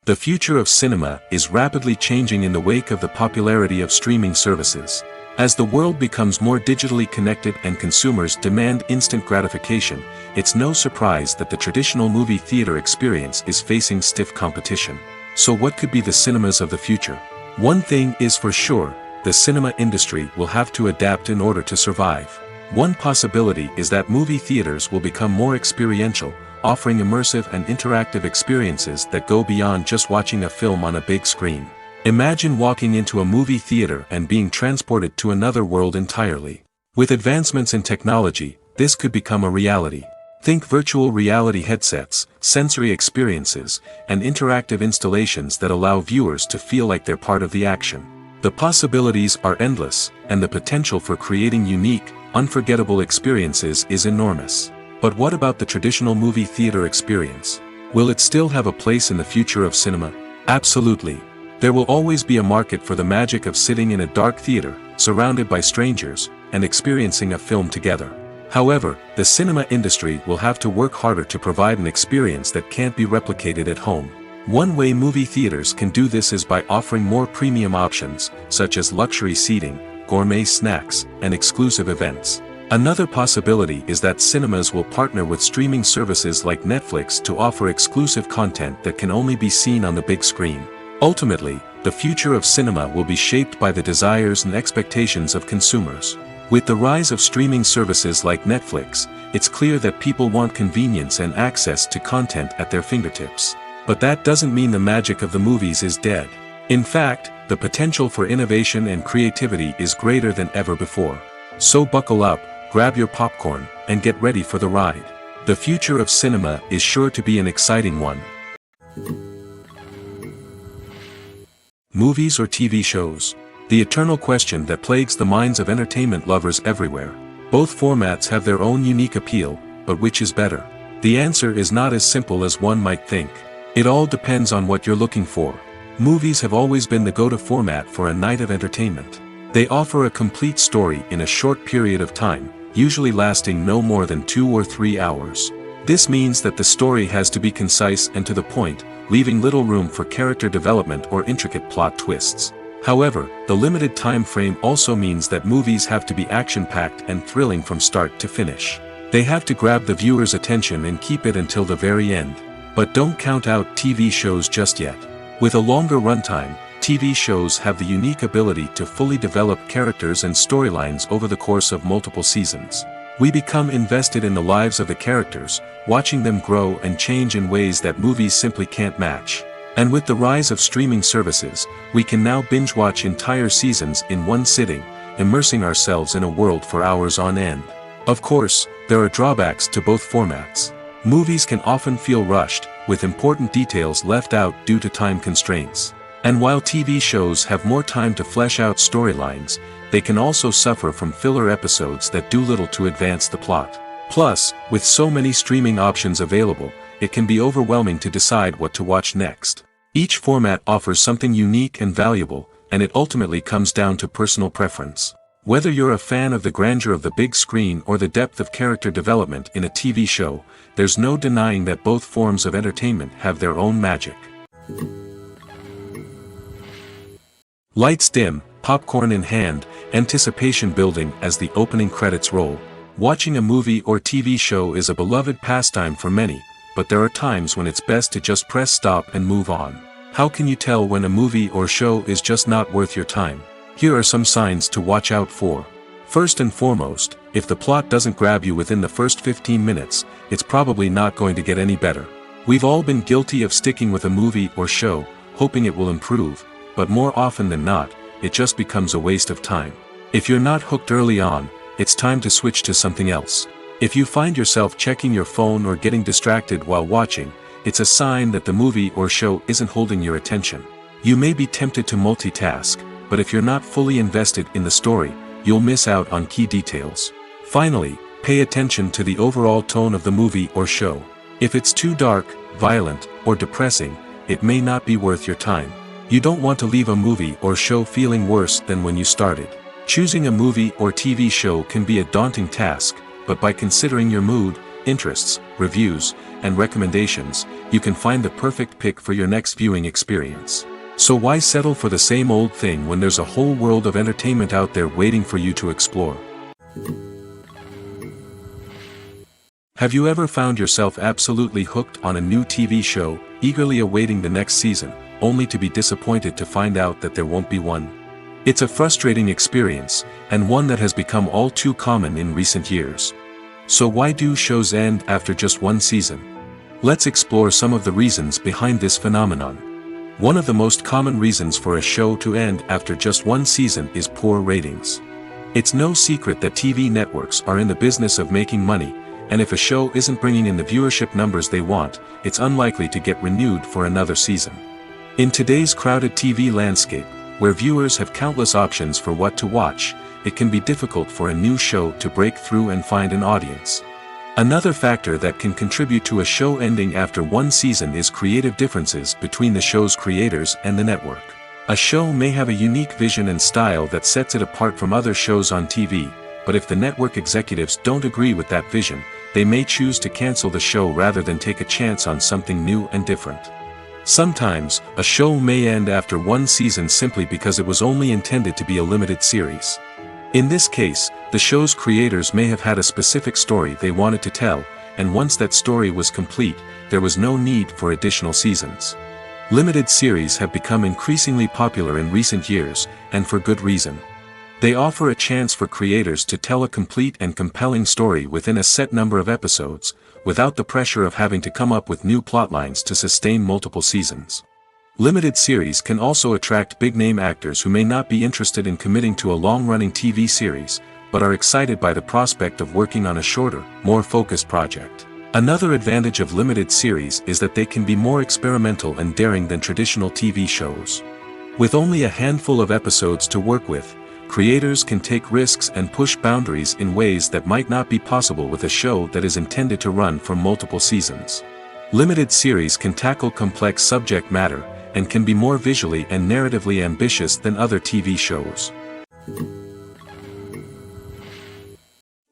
The future of cinema is rapidly changing in the wake of the popularity of streaming services. As the world becomes more digitally connected and consumers demand instant gratification, it's no surprise that the traditional movie theater experience is facing stiff competition. So what could be the cinemas of the future? One thing is for sure, the cinema industry will have to adapt in order to survive. One possibility is that movie theaters will become more experiential, offering immersive and interactive experiences that go beyond just watching a film on a big screen. Imagine walking into a movie theater and being transported to another world entirely. With advancements in technology, this could become a reality. Think virtual reality headsets, sensory experiences, and interactive installations that allow viewers to feel like they're part of the action. The possibilities are endless, and the potential for creating unique, unforgettable experiences is enormous. But what about the traditional movie theater experience? Will it still have a place in the future of cinema? Absolutely. There will always be a market for the magic of sitting in a dark theater, surrounded by strangers, and experiencing a film together. However, the cinema industry will have to work harder to provide an experience that can't be replicated at home. One way movie theaters can do this is by offering more premium options, such as luxury seating, gourmet snacks, and exclusive events. Another possibility is that cinemas will partner with streaming services like Netflix to offer exclusive content that can only be seen on the big screen. Ultimately, the future of cinema will be shaped by the desires and expectations of consumers. With the rise of streaming services like Netflix, it's clear that people want convenience and access to content at their fingertips. But that doesn't mean the magic of the movies is dead. In fact, the potential for innovation and creativity is greater than ever before. So buckle up, grab your popcorn, and get ready for the ride. The future of cinema is sure to be an exciting one. Movies or TV shows? The eternal question that plagues the minds of entertainment lovers everywhere. Both formats have their own unique appeal, but which is better? The answer is not as simple as one might think. It all depends on what you're looking for. Movies have always been the go-to format for a night of entertainment. They offer a complete story in a short period of time, usually lasting no more than 2 or 3 hours. This means that the story has to be concise and to the point, leaving little room for character development or intricate plot twists. However, the limited time frame also means that movies have to be action-packed and thrilling from start to finish. They have to grab the viewer's attention and keep it until the very end. But don't count out TV shows just yet. With a longer runtime, TV shows have the unique ability to fully develop characters and storylines over the course of multiple seasons. We become invested in the lives of the characters, watching them grow and change in ways that movies simply can't match. And with the rise of streaming services, we can now binge-watch entire seasons in one sitting, immersing ourselves in a world for hours on end. Of course, there are drawbacks to both formats. Movies can often feel rushed, with important details left out due to time constraints. And while TV shows have more time to flesh out storylines, they can also suffer from filler episodes that do little to advance the plot. Plus, with so many streaming options available, it can be overwhelming to decide what to watch next. Each format offers something unique and valuable, and it ultimately comes down to personal preference. Whether you're a fan of the grandeur of the big screen or the depth of character development in a TV show, there's no denying that both forms of entertainment have their own magic. Lights dim, popcorn in hand, anticipation building as the opening credits roll. Watching a movie or TV show is a beloved pastime for many, but there are times when it's best to just press stop and move on. How can you tell when a movie or show is just not worth your time? Here are some signs to watch out for. First and foremost, if the plot doesn't grab you within the first 15 minutes, it's probably not going to get any better. We've all been guilty of sticking with a movie or show, hoping it will improve, but more often than not, it just becomes a waste of time. If you're not hooked early on, it's time to switch to something else. If you find yourself checking your phone or getting distracted while watching, it's a sign that the movie or show isn't holding your attention. You may be tempted to multitask, but if you're not fully invested in the story, you'll miss out on key details. Finally, pay attention to the overall tone of the movie or show. If it's too dark, violent, or depressing, it may not be worth your time. You don't want to leave a movie or show feeling worse than when you started. Choosing a movie or TV show can be a daunting task, but by considering your mood, interests, reviews, and recommendations, you can find the perfect pick for your next viewing experience. So why settle for the same old thing when there's a whole world of entertainment out there waiting for you to explore? Have you ever found yourself absolutely hooked on a new TV show, eagerly awaiting the next season, only to be disappointed to find out that there won't be one? It's a frustrating experience, and one that has become all too common in recent years. So why do shows end after just one season? Let's explore some of the reasons behind this phenomenon. One of the most common reasons for a show to end after just one season is poor ratings. It's no secret that TV networks are in the business of making money, and if a show isn't bringing in the viewership numbers they want, it's unlikely to get renewed for another season. In today's crowded TV landscape, where viewers have countless options for what to watch, it can be difficult for a new show to break through and find an audience. Another factor that can contribute to a show ending after one season is creative differences between the show's creators and the network. A show may have a unique vision and style that sets it apart from other shows on TV, but if the network executives don't agree with that vision, they may choose to cancel the show rather than take a chance on something new and different. Sometimes, a show may end after one season simply because it was only intended to be a limited series. In this case, the show's creators may have had a specific story they wanted to tell, and once that story was complete, there was no need for additional seasons. Limited series have become increasingly popular in recent years, and for good reason. They offer a chance for creators to tell a complete and compelling story within a set number of episodes, without the pressure of having to come up with new plotlines to sustain multiple seasons. Limited series can also attract big-name actors who may not be interested in committing to a long-running TV series, but are excited by the prospect of working on a shorter, more focused project. Another advantage of limited series is that they can be more experimental and daring than traditional TV shows. With only a handful of episodes to work with, creators can take risks and push boundaries in ways that might not be possible with a show that is intended to run for multiple seasons. Limited series can tackle complex subject matter, and can be more visually and narratively ambitious than other TV shows.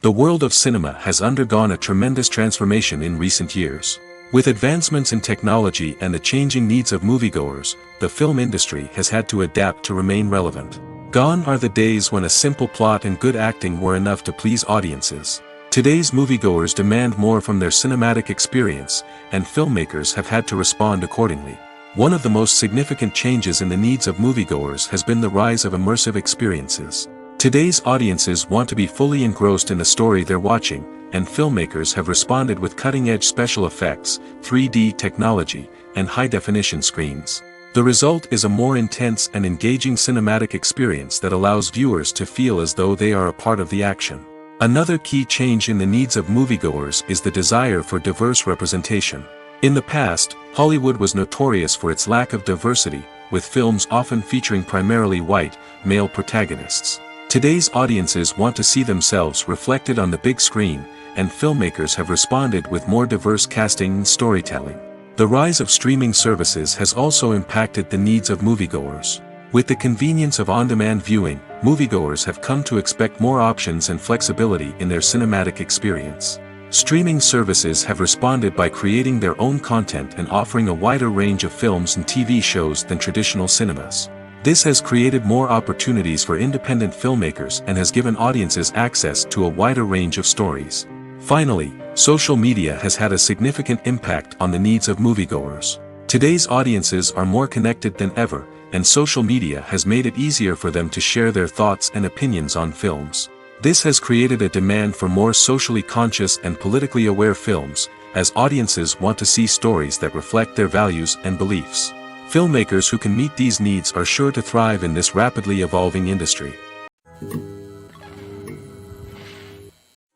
The world of cinema has undergone a tremendous transformation in recent years. With advancements in technology and the changing needs of moviegoers, the film industry has had to adapt to remain relevant. Gone are the days when a simple plot and good acting were enough to please audiences. Today's moviegoers demand more from their cinematic experience, and filmmakers have had to respond accordingly. One of the most significant changes in the needs of moviegoers has been the rise of immersive experiences. Today's audiences want to be fully engrossed in the story they're watching, and filmmakers have responded with cutting-edge special effects, 3D technology, and high-definition screens. The result is a more intense and engaging cinematic experience that allows viewers to feel as though they are a part of the action. Another key change in the needs of moviegoers is the desire for diverse representation. In the past, Hollywood was notorious for its lack of diversity, with films often featuring primarily white, male protagonists. Today's audiences want to see themselves reflected on the big screen, and filmmakers have responded with more diverse casting and storytelling. The rise of streaming services has also impacted the needs of moviegoers. With the convenience of on-demand viewing, moviegoers have come to expect more options and flexibility in their cinematic experience. Streaming services have responded by creating their own content and offering a wider range of films and TV shows than traditional cinemas. This has created more opportunities for independent filmmakers and has given audiences access to a wider range of stories. Finally, social media has had a significant impact on the needs of moviegoers. Today's audiences are more connected than ever, and social media has made it easier for them to share their thoughts and opinions on films. This has created a demand for more socially conscious and politically aware films, as audiences want to see stories that reflect their values and beliefs. Filmmakers who can meet these needs are sure to thrive in this rapidly evolving industry.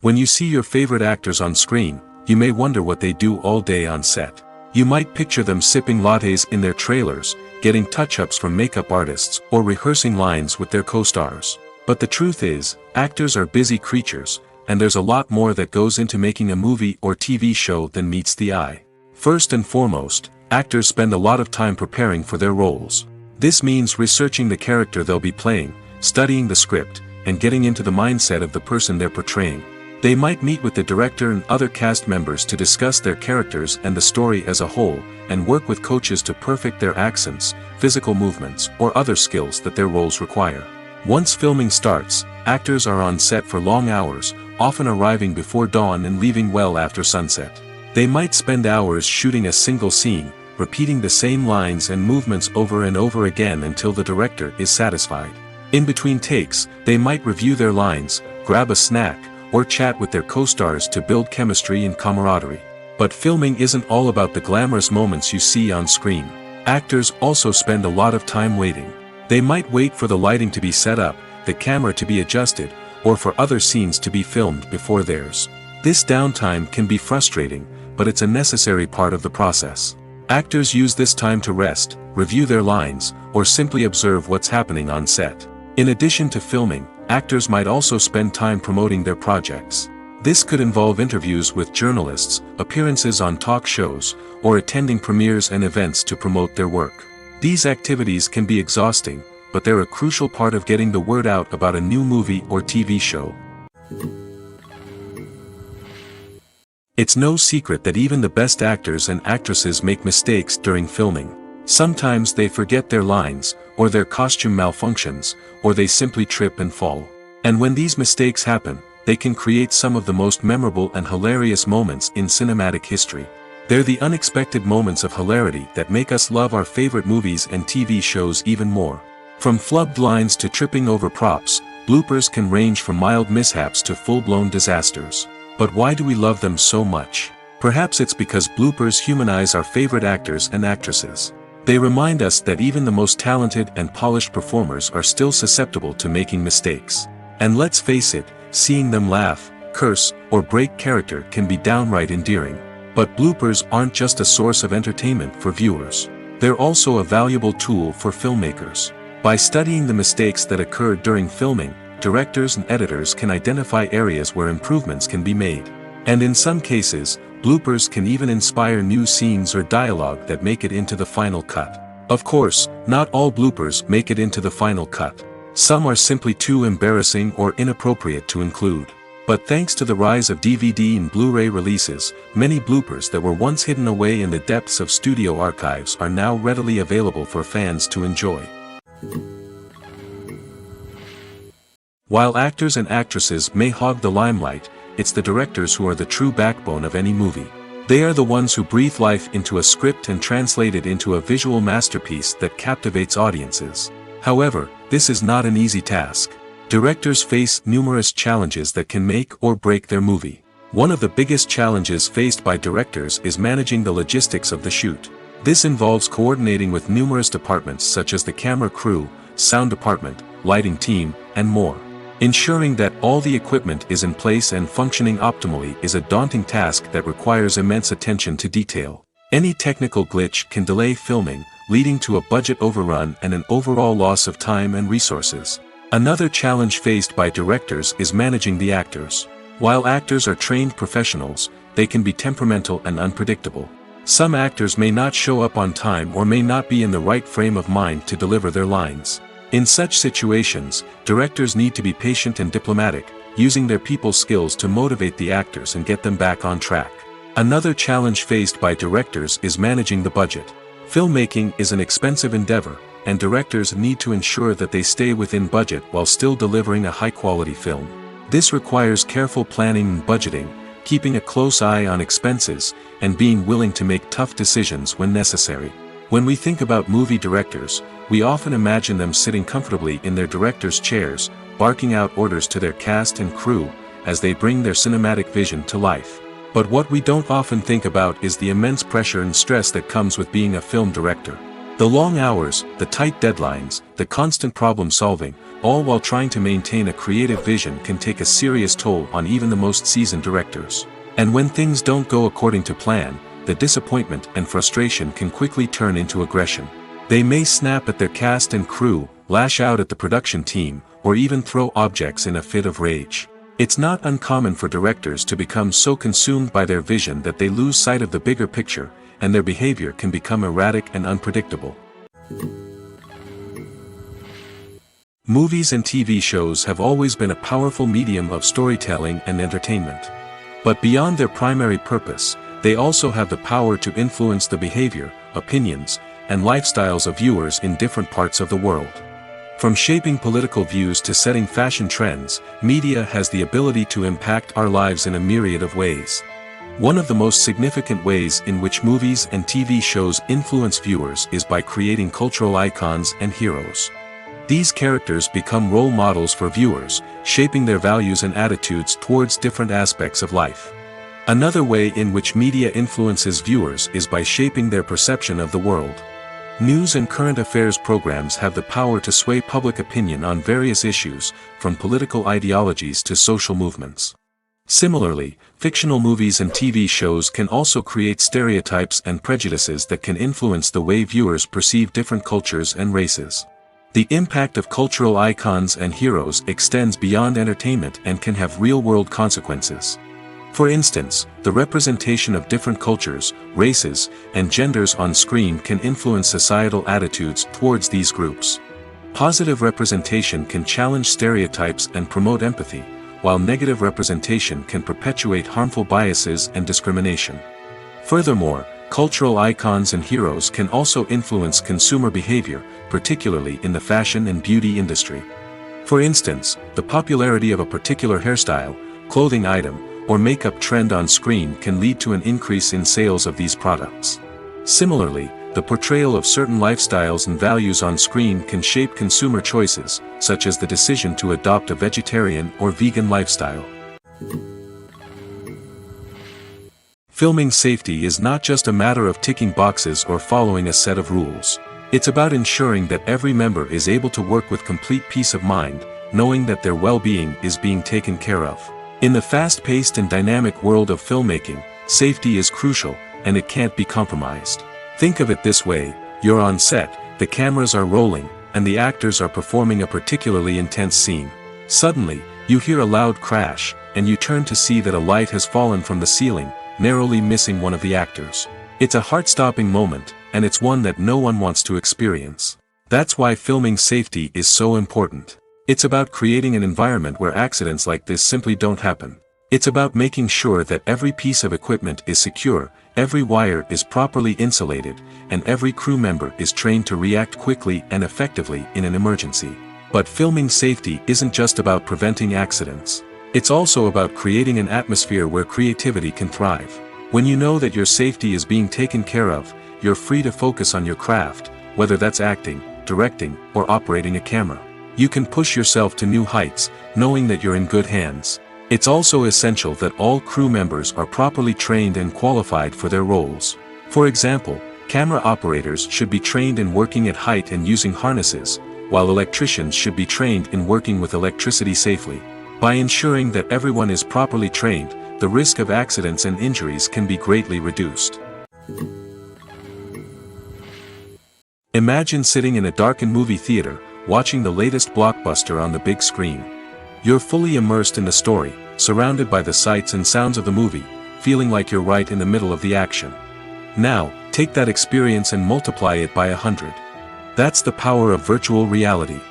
When you see your favorite actors on screen, you may wonder what they do all day on set. You might picture them sipping lattes in their trailers, getting touch-ups from makeup artists, or rehearsing lines with their co-stars. But the truth is, actors are busy creatures, and there's a lot more that goes into making a movie or TV show than meets the eye. First and foremost, actors spend a lot of time preparing for their roles. This means researching the character they'll be playing, studying the script, and getting into the mindset of the person they're portraying. They might meet with the director and other cast members to discuss their characters and the story as a whole, and work with coaches to perfect their accents, physical movements, or other skills that their roles require. Once filming starts, actors are on set for long hours, often arriving before dawn and leaving well after sunset. They might spend hours shooting a single scene, repeating the same lines and movements over and over again until the director is satisfied. In between takes, they might review their lines, grab a snack, or chat with their co-stars to build chemistry and camaraderie. But filming isn't all about the glamorous moments you see on screen. Actors also spend a lot of time waiting. They might wait for the lighting to be set up, the camera to be adjusted, or for other scenes to be filmed before theirs. This downtime can be frustrating, but it's a necessary part of the process. Actors use this time to rest, review their lines, or simply observe what's happening on set. In addition to filming, actors might also spend time promoting their projects. This could involve interviews with journalists, appearances on talk shows, or attending premieres and events to promote their work. These activities can be exhausting, but they're a crucial part of getting the word out about a new movie or TV show. It's no secret that even the best actors and actresses make mistakes during filming. Sometimes they forget their lines, or their costume malfunctions, or they simply trip and fall. And when these mistakes happen, they can create some of the most memorable and hilarious moments in cinematic history. They're the unexpected moments of hilarity that make us love our favorite movies and TV shows even more. From flubbed lines to tripping over props, bloopers can range from mild mishaps to full-blown disasters. But why do we love them so much? Perhaps it's because bloopers humanize our favorite actors and actresses. They remind us that even the most talented and polished performers are still susceptible to making mistakes. And let's face it, seeing them laugh, curse, or break character can be downright endearing. But bloopers aren't just a source of entertainment for viewers. They're also a valuable tool for filmmakers. By studying the mistakes that occurred during filming, directors and editors can identify areas where improvements can be made. And in some cases, bloopers can even inspire new scenes or dialogue that make it into the final cut. Of course, not all bloopers make it into the final cut. Some are simply too embarrassing or inappropriate to include. But thanks to the rise of DVD and Blu-ray releases, many bloopers that were once hidden away in the depths of studio archives are now readily available for fans to enjoy. While actors and actresses may hog the limelight, it's the directors who are the true backbone of any movie. They are the ones who breathe life into a script and translate it into a visual masterpiece that captivates audiences. However, this is not an easy task. Directors face numerous challenges that can make or break their movie. One of the biggest challenges faced by directors is managing the logistics of the shoot. This involves coordinating with numerous departments such as the camera crew, sound department, lighting team, and more. Ensuring that all the equipment is in place and functioning optimally is a daunting task that requires immense attention to detail. Any technical glitch can delay filming, leading to a budget overrun and an overall loss of time and resources. Another challenge faced by directors is managing the actors. While actors are trained professionals, they can be temperamental and unpredictable. Some actors may not show up on time or may not be in the right frame of mind to deliver their lines. In such situations, directors need to be patient and diplomatic, using their people skills to motivate the actors and get them back on track. Another challenge faced by directors is managing the budget. Filmmaking is an expensive endeavor, and directors need to ensure that they stay within budget while still delivering a high-quality film. This requires careful planning and budgeting, keeping a close eye on expenses, and being willing to make tough decisions when necessary. When we think about movie directors, we often imagine them sitting comfortably in their director's chairs, barking out orders to their cast and crew, as they bring their cinematic vision to life. But what we don't often think about is the immense pressure and stress that comes with being a film director. The long hours, the tight deadlines, the constant problem solving, all while trying to maintain a creative vision can take a serious toll on even the most seasoned directors. And when things don't go according to plan, the disappointment and frustration can quickly turn into aggression. They may snap at their cast and crew, lash out at the production team, or even throw objects in a fit of rage. It's not uncommon for directors to become so consumed by their vision that they lose sight of the bigger picture, and their behavior can become erratic and unpredictable. Movies and TV shows have always been a powerful medium of storytelling and entertainment. But beyond their primary purpose, they also have the power to influence the behavior, opinions, and lifestyles of viewers in different parts of the world. From shaping political views to setting fashion trends, media has the ability to impact our lives in a myriad of ways. One of the most significant ways in which movies and TV shows influence viewers is by creating cultural icons and heroes. These characters become role models for viewers, shaping their values and attitudes towards different aspects of life. Another way in which media influences viewers is by shaping their perception of the world. News and current affairs programs have the power to sway public opinion on various issues, from political ideologies to social movements. Similarly, fictional movies and TV shows can also create stereotypes and prejudices that can influence the way viewers perceive different cultures and races. The impact of cultural icons and heroes extends beyond entertainment and can have real-world consequences. For instance, the representation of different cultures, races, and genders on screen can influence societal attitudes towards these groups. Positive representation can challenge stereotypes and promote empathy, while negative representation can perpetuate harmful biases and discrimination. Furthermore, cultural icons and heroes can also influence consumer behavior, particularly in the fashion and beauty industry. For instance, the popularity of a particular hairstyle, clothing item, or makeup trend on screen can lead to an increase in sales of these products. Similarly, the portrayal of certain lifestyles and values on screen can shape consumer choices, such as the decision to adopt a vegetarian or vegan lifestyle. Filming safety is not just a matter of ticking boxes or following a set of rules. It's about ensuring that every member is able to work with complete peace of mind, knowing that their well-being is being taken care of. In the fast-paced and dynamic world of filmmaking, safety is crucial, and it can't be compromised. Think of it this way: you're on set, the cameras are rolling, and the actors are performing a particularly intense scene. Suddenly, you hear a loud crash, and you turn to see that a light has fallen from the ceiling, narrowly missing one of the actors. It's a heart-stopping moment, and it's one that no one wants to experience. That's why filming safety is so important. It's about creating an environment where accidents like this simply don't happen. It's about making sure that every piece of equipment is secure, every wire is properly insulated, and every crew member is trained to react quickly and effectively in an emergency. But filming safety isn't just about preventing accidents. It's also about creating an atmosphere where creativity can thrive. When you know that your safety is being taken care of, you're free to focus on your craft, whether that's acting, directing, or operating a camera. You can push yourself to new heights, knowing that you're in good hands. It's also essential that all crew members are properly trained and qualified for their roles. For example, camera operators should be trained in working at height and using harnesses, while electricians should be trained in working with electricity safely. By ensuring that everyone is properly trained, the risk of accidents and injuries can be greatly reduced. Imagine sitting in a darkened movie theater, watching the latest blockbuster on the big screen. You're fully immersed in the story, surrounded by the sights and sounds of the movie, feeling like you're right in the middle of the action. Now, take that experience and multiply it by 100. That's the power of virtual reality.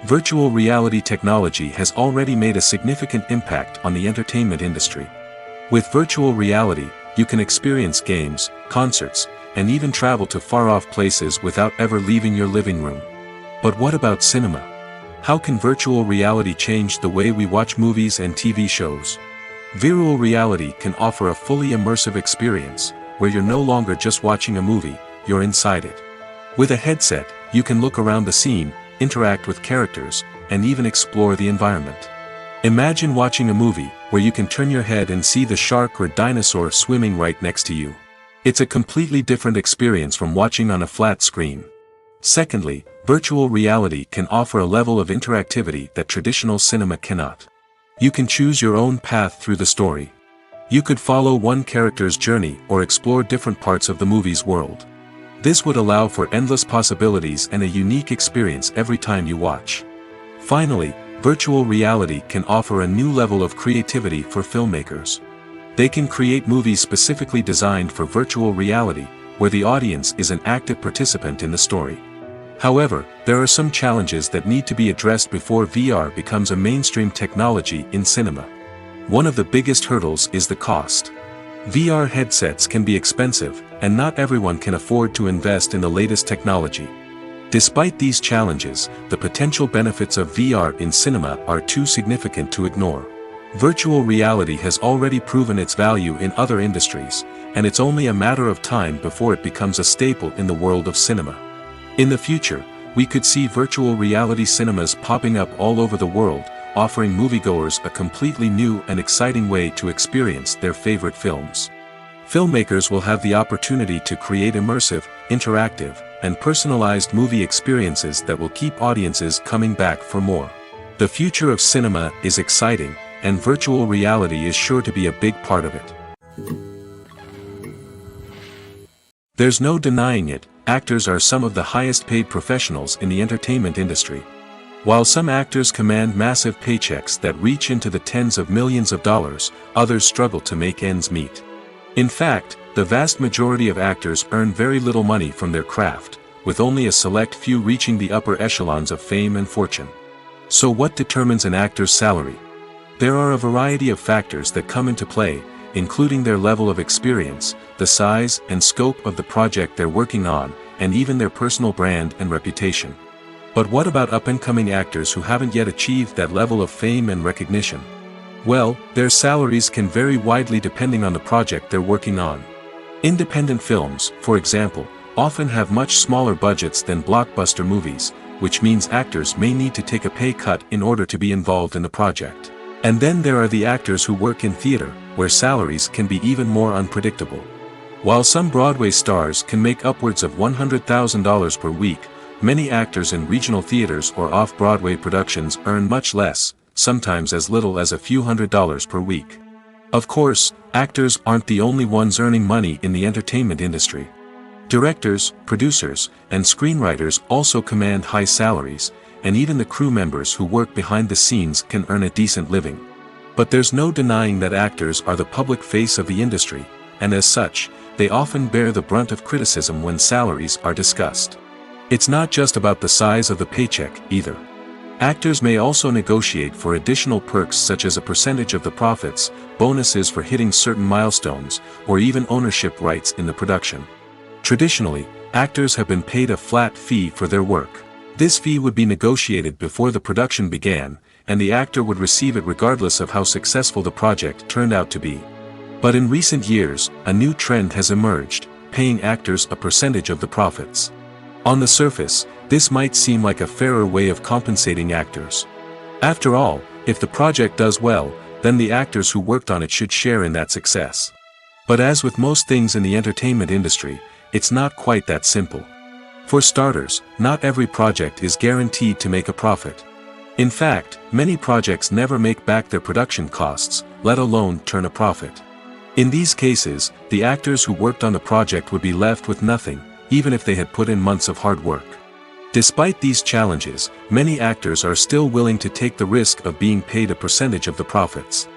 Virtual reality technology has already made a significant impact on the entertainment industry. With virtual reality, you can experience games, concerts, and even travel to far-off places without ever leaving your living room. But what about cinema? How can virtual reality change the way we watch movies and TV shows? Virtual reality can offer a fully immersive experience, where you're no longer just watching a movie, you're inside it. With a headset, you can look around the scene, interact with characters, and even explore the environment. Imagine watching a movie, where you can turn your head and see the shark or dinosaur swimming right next to you. It's a completely different experience from watching on a flat screen. Secondly, virtual reality can offer a level of interactivity that traditional cinema cannot. You can choose your own path through the story. You could follow one character's journey or explore different parts of the movie's world. This would allow for endless possibilities and a unique experience every time you watch. Finally, virtual reality can offer a new level of creativity for filmmakers. They can create movies specifically designed for virtual reality, where the audience is an active participant in the story. However, there are some challenges that need to be addressed before VR becomes a mainstream technology in cinema. One of the biggest hurdles is the cost. VR headsets can be expensive, and not everyone can afford to invest in the latest technology. Despite these challenges, the potential benefits of VR in cinema are too significant to ignore. Virtual reality has already proven its value in other industries, and it's only a matter of time before it becomes a staple in the world of cinema. In the future, we could see virtual reality cinemas popping up all over the world, offering moviegoers a completely new and exciting way to experience their favorite films. Filmmakers will have the opportunity to create immersive, interactive, and personalized movie experiences that will keep audiences coming back for more. The future of cinema is exciting, and virtual reality is sure to be a big part of it. There's no denying it, actors are some of the highest paid professionals in the entertainment industry. While some actors command massive paychecks that reach into the tens of millions of dollars, others struggle to make ends meet. In fact, the vast majority of actors earn very little money from their craft, with only a select few reaching the upper echelons of fame and fortune. So what determines an actor's salary? There are a variety of factors that come into play, including their level of experience, the size and scope of the project they're working on, and even their personal brand and reputation. But what about up-and-coming actors who haven't yet achieved that level of fame and recognition? Well, their salaries can vary widely depending on the project they're working on. Independent films, for example, often have much smaller budgets than blockbuster movies, which means actors may need to take a pay cut in order to be involved in the project. And then there are the actors who work in theater, where salaries can be even more unpredictable. While some Broadway stars can make upwards of $100,000 per week, many actors in regional theaters or off-Broadway productions earn much less, sometimes as little as a few $100s per week. Of course, actors aren't the only ones earning money in the entertainment industry. Directors, producers, and screenwriters also command high salaries, and even the crew members who work behind the scenes can earn a decent living. But there's no denying that actors are the public face of the industry, and as such, they often bear the brunt of criticism when salaries are discussed. It's not just about the size of the paycheck, either. Actors may also negotiate for additional perks such as a percentage of the profits, bonuses for hitting certain milestones, or even ownership rights in the production. Traditionally, actors have been paid a flat fee for their work. This fee would be negotiated before the production began, and the actor would receive it regardless of how successful the project turned out to be. But in recent years, a new trend has emerged, paying actors a percentage of the profits. On the surface, this might seem like a fairer way of compensating actors. After all, if the project does well, then the actors who worked on it should share in that success. But as with most things in the entertainment industry, it's not quite that simple. For starters, not every project is guaranteed to make a profit. In fact, many projects never make back their production costs, let alone turn a profit. In these cases, the actors who worked on the project would be left with nothing, even if they had put in months of hard work. Despite these challenges, many actors are still willing to take the risk of being paid a percentage of the profits.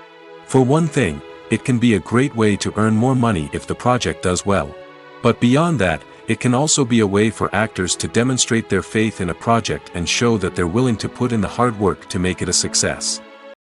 For one thing, it can be a great way to earn more money if the project does well. But beyond that, it can also be a way for actors to demonstrate their faith in a project and show that they're willing to put in the hard work to make it a success.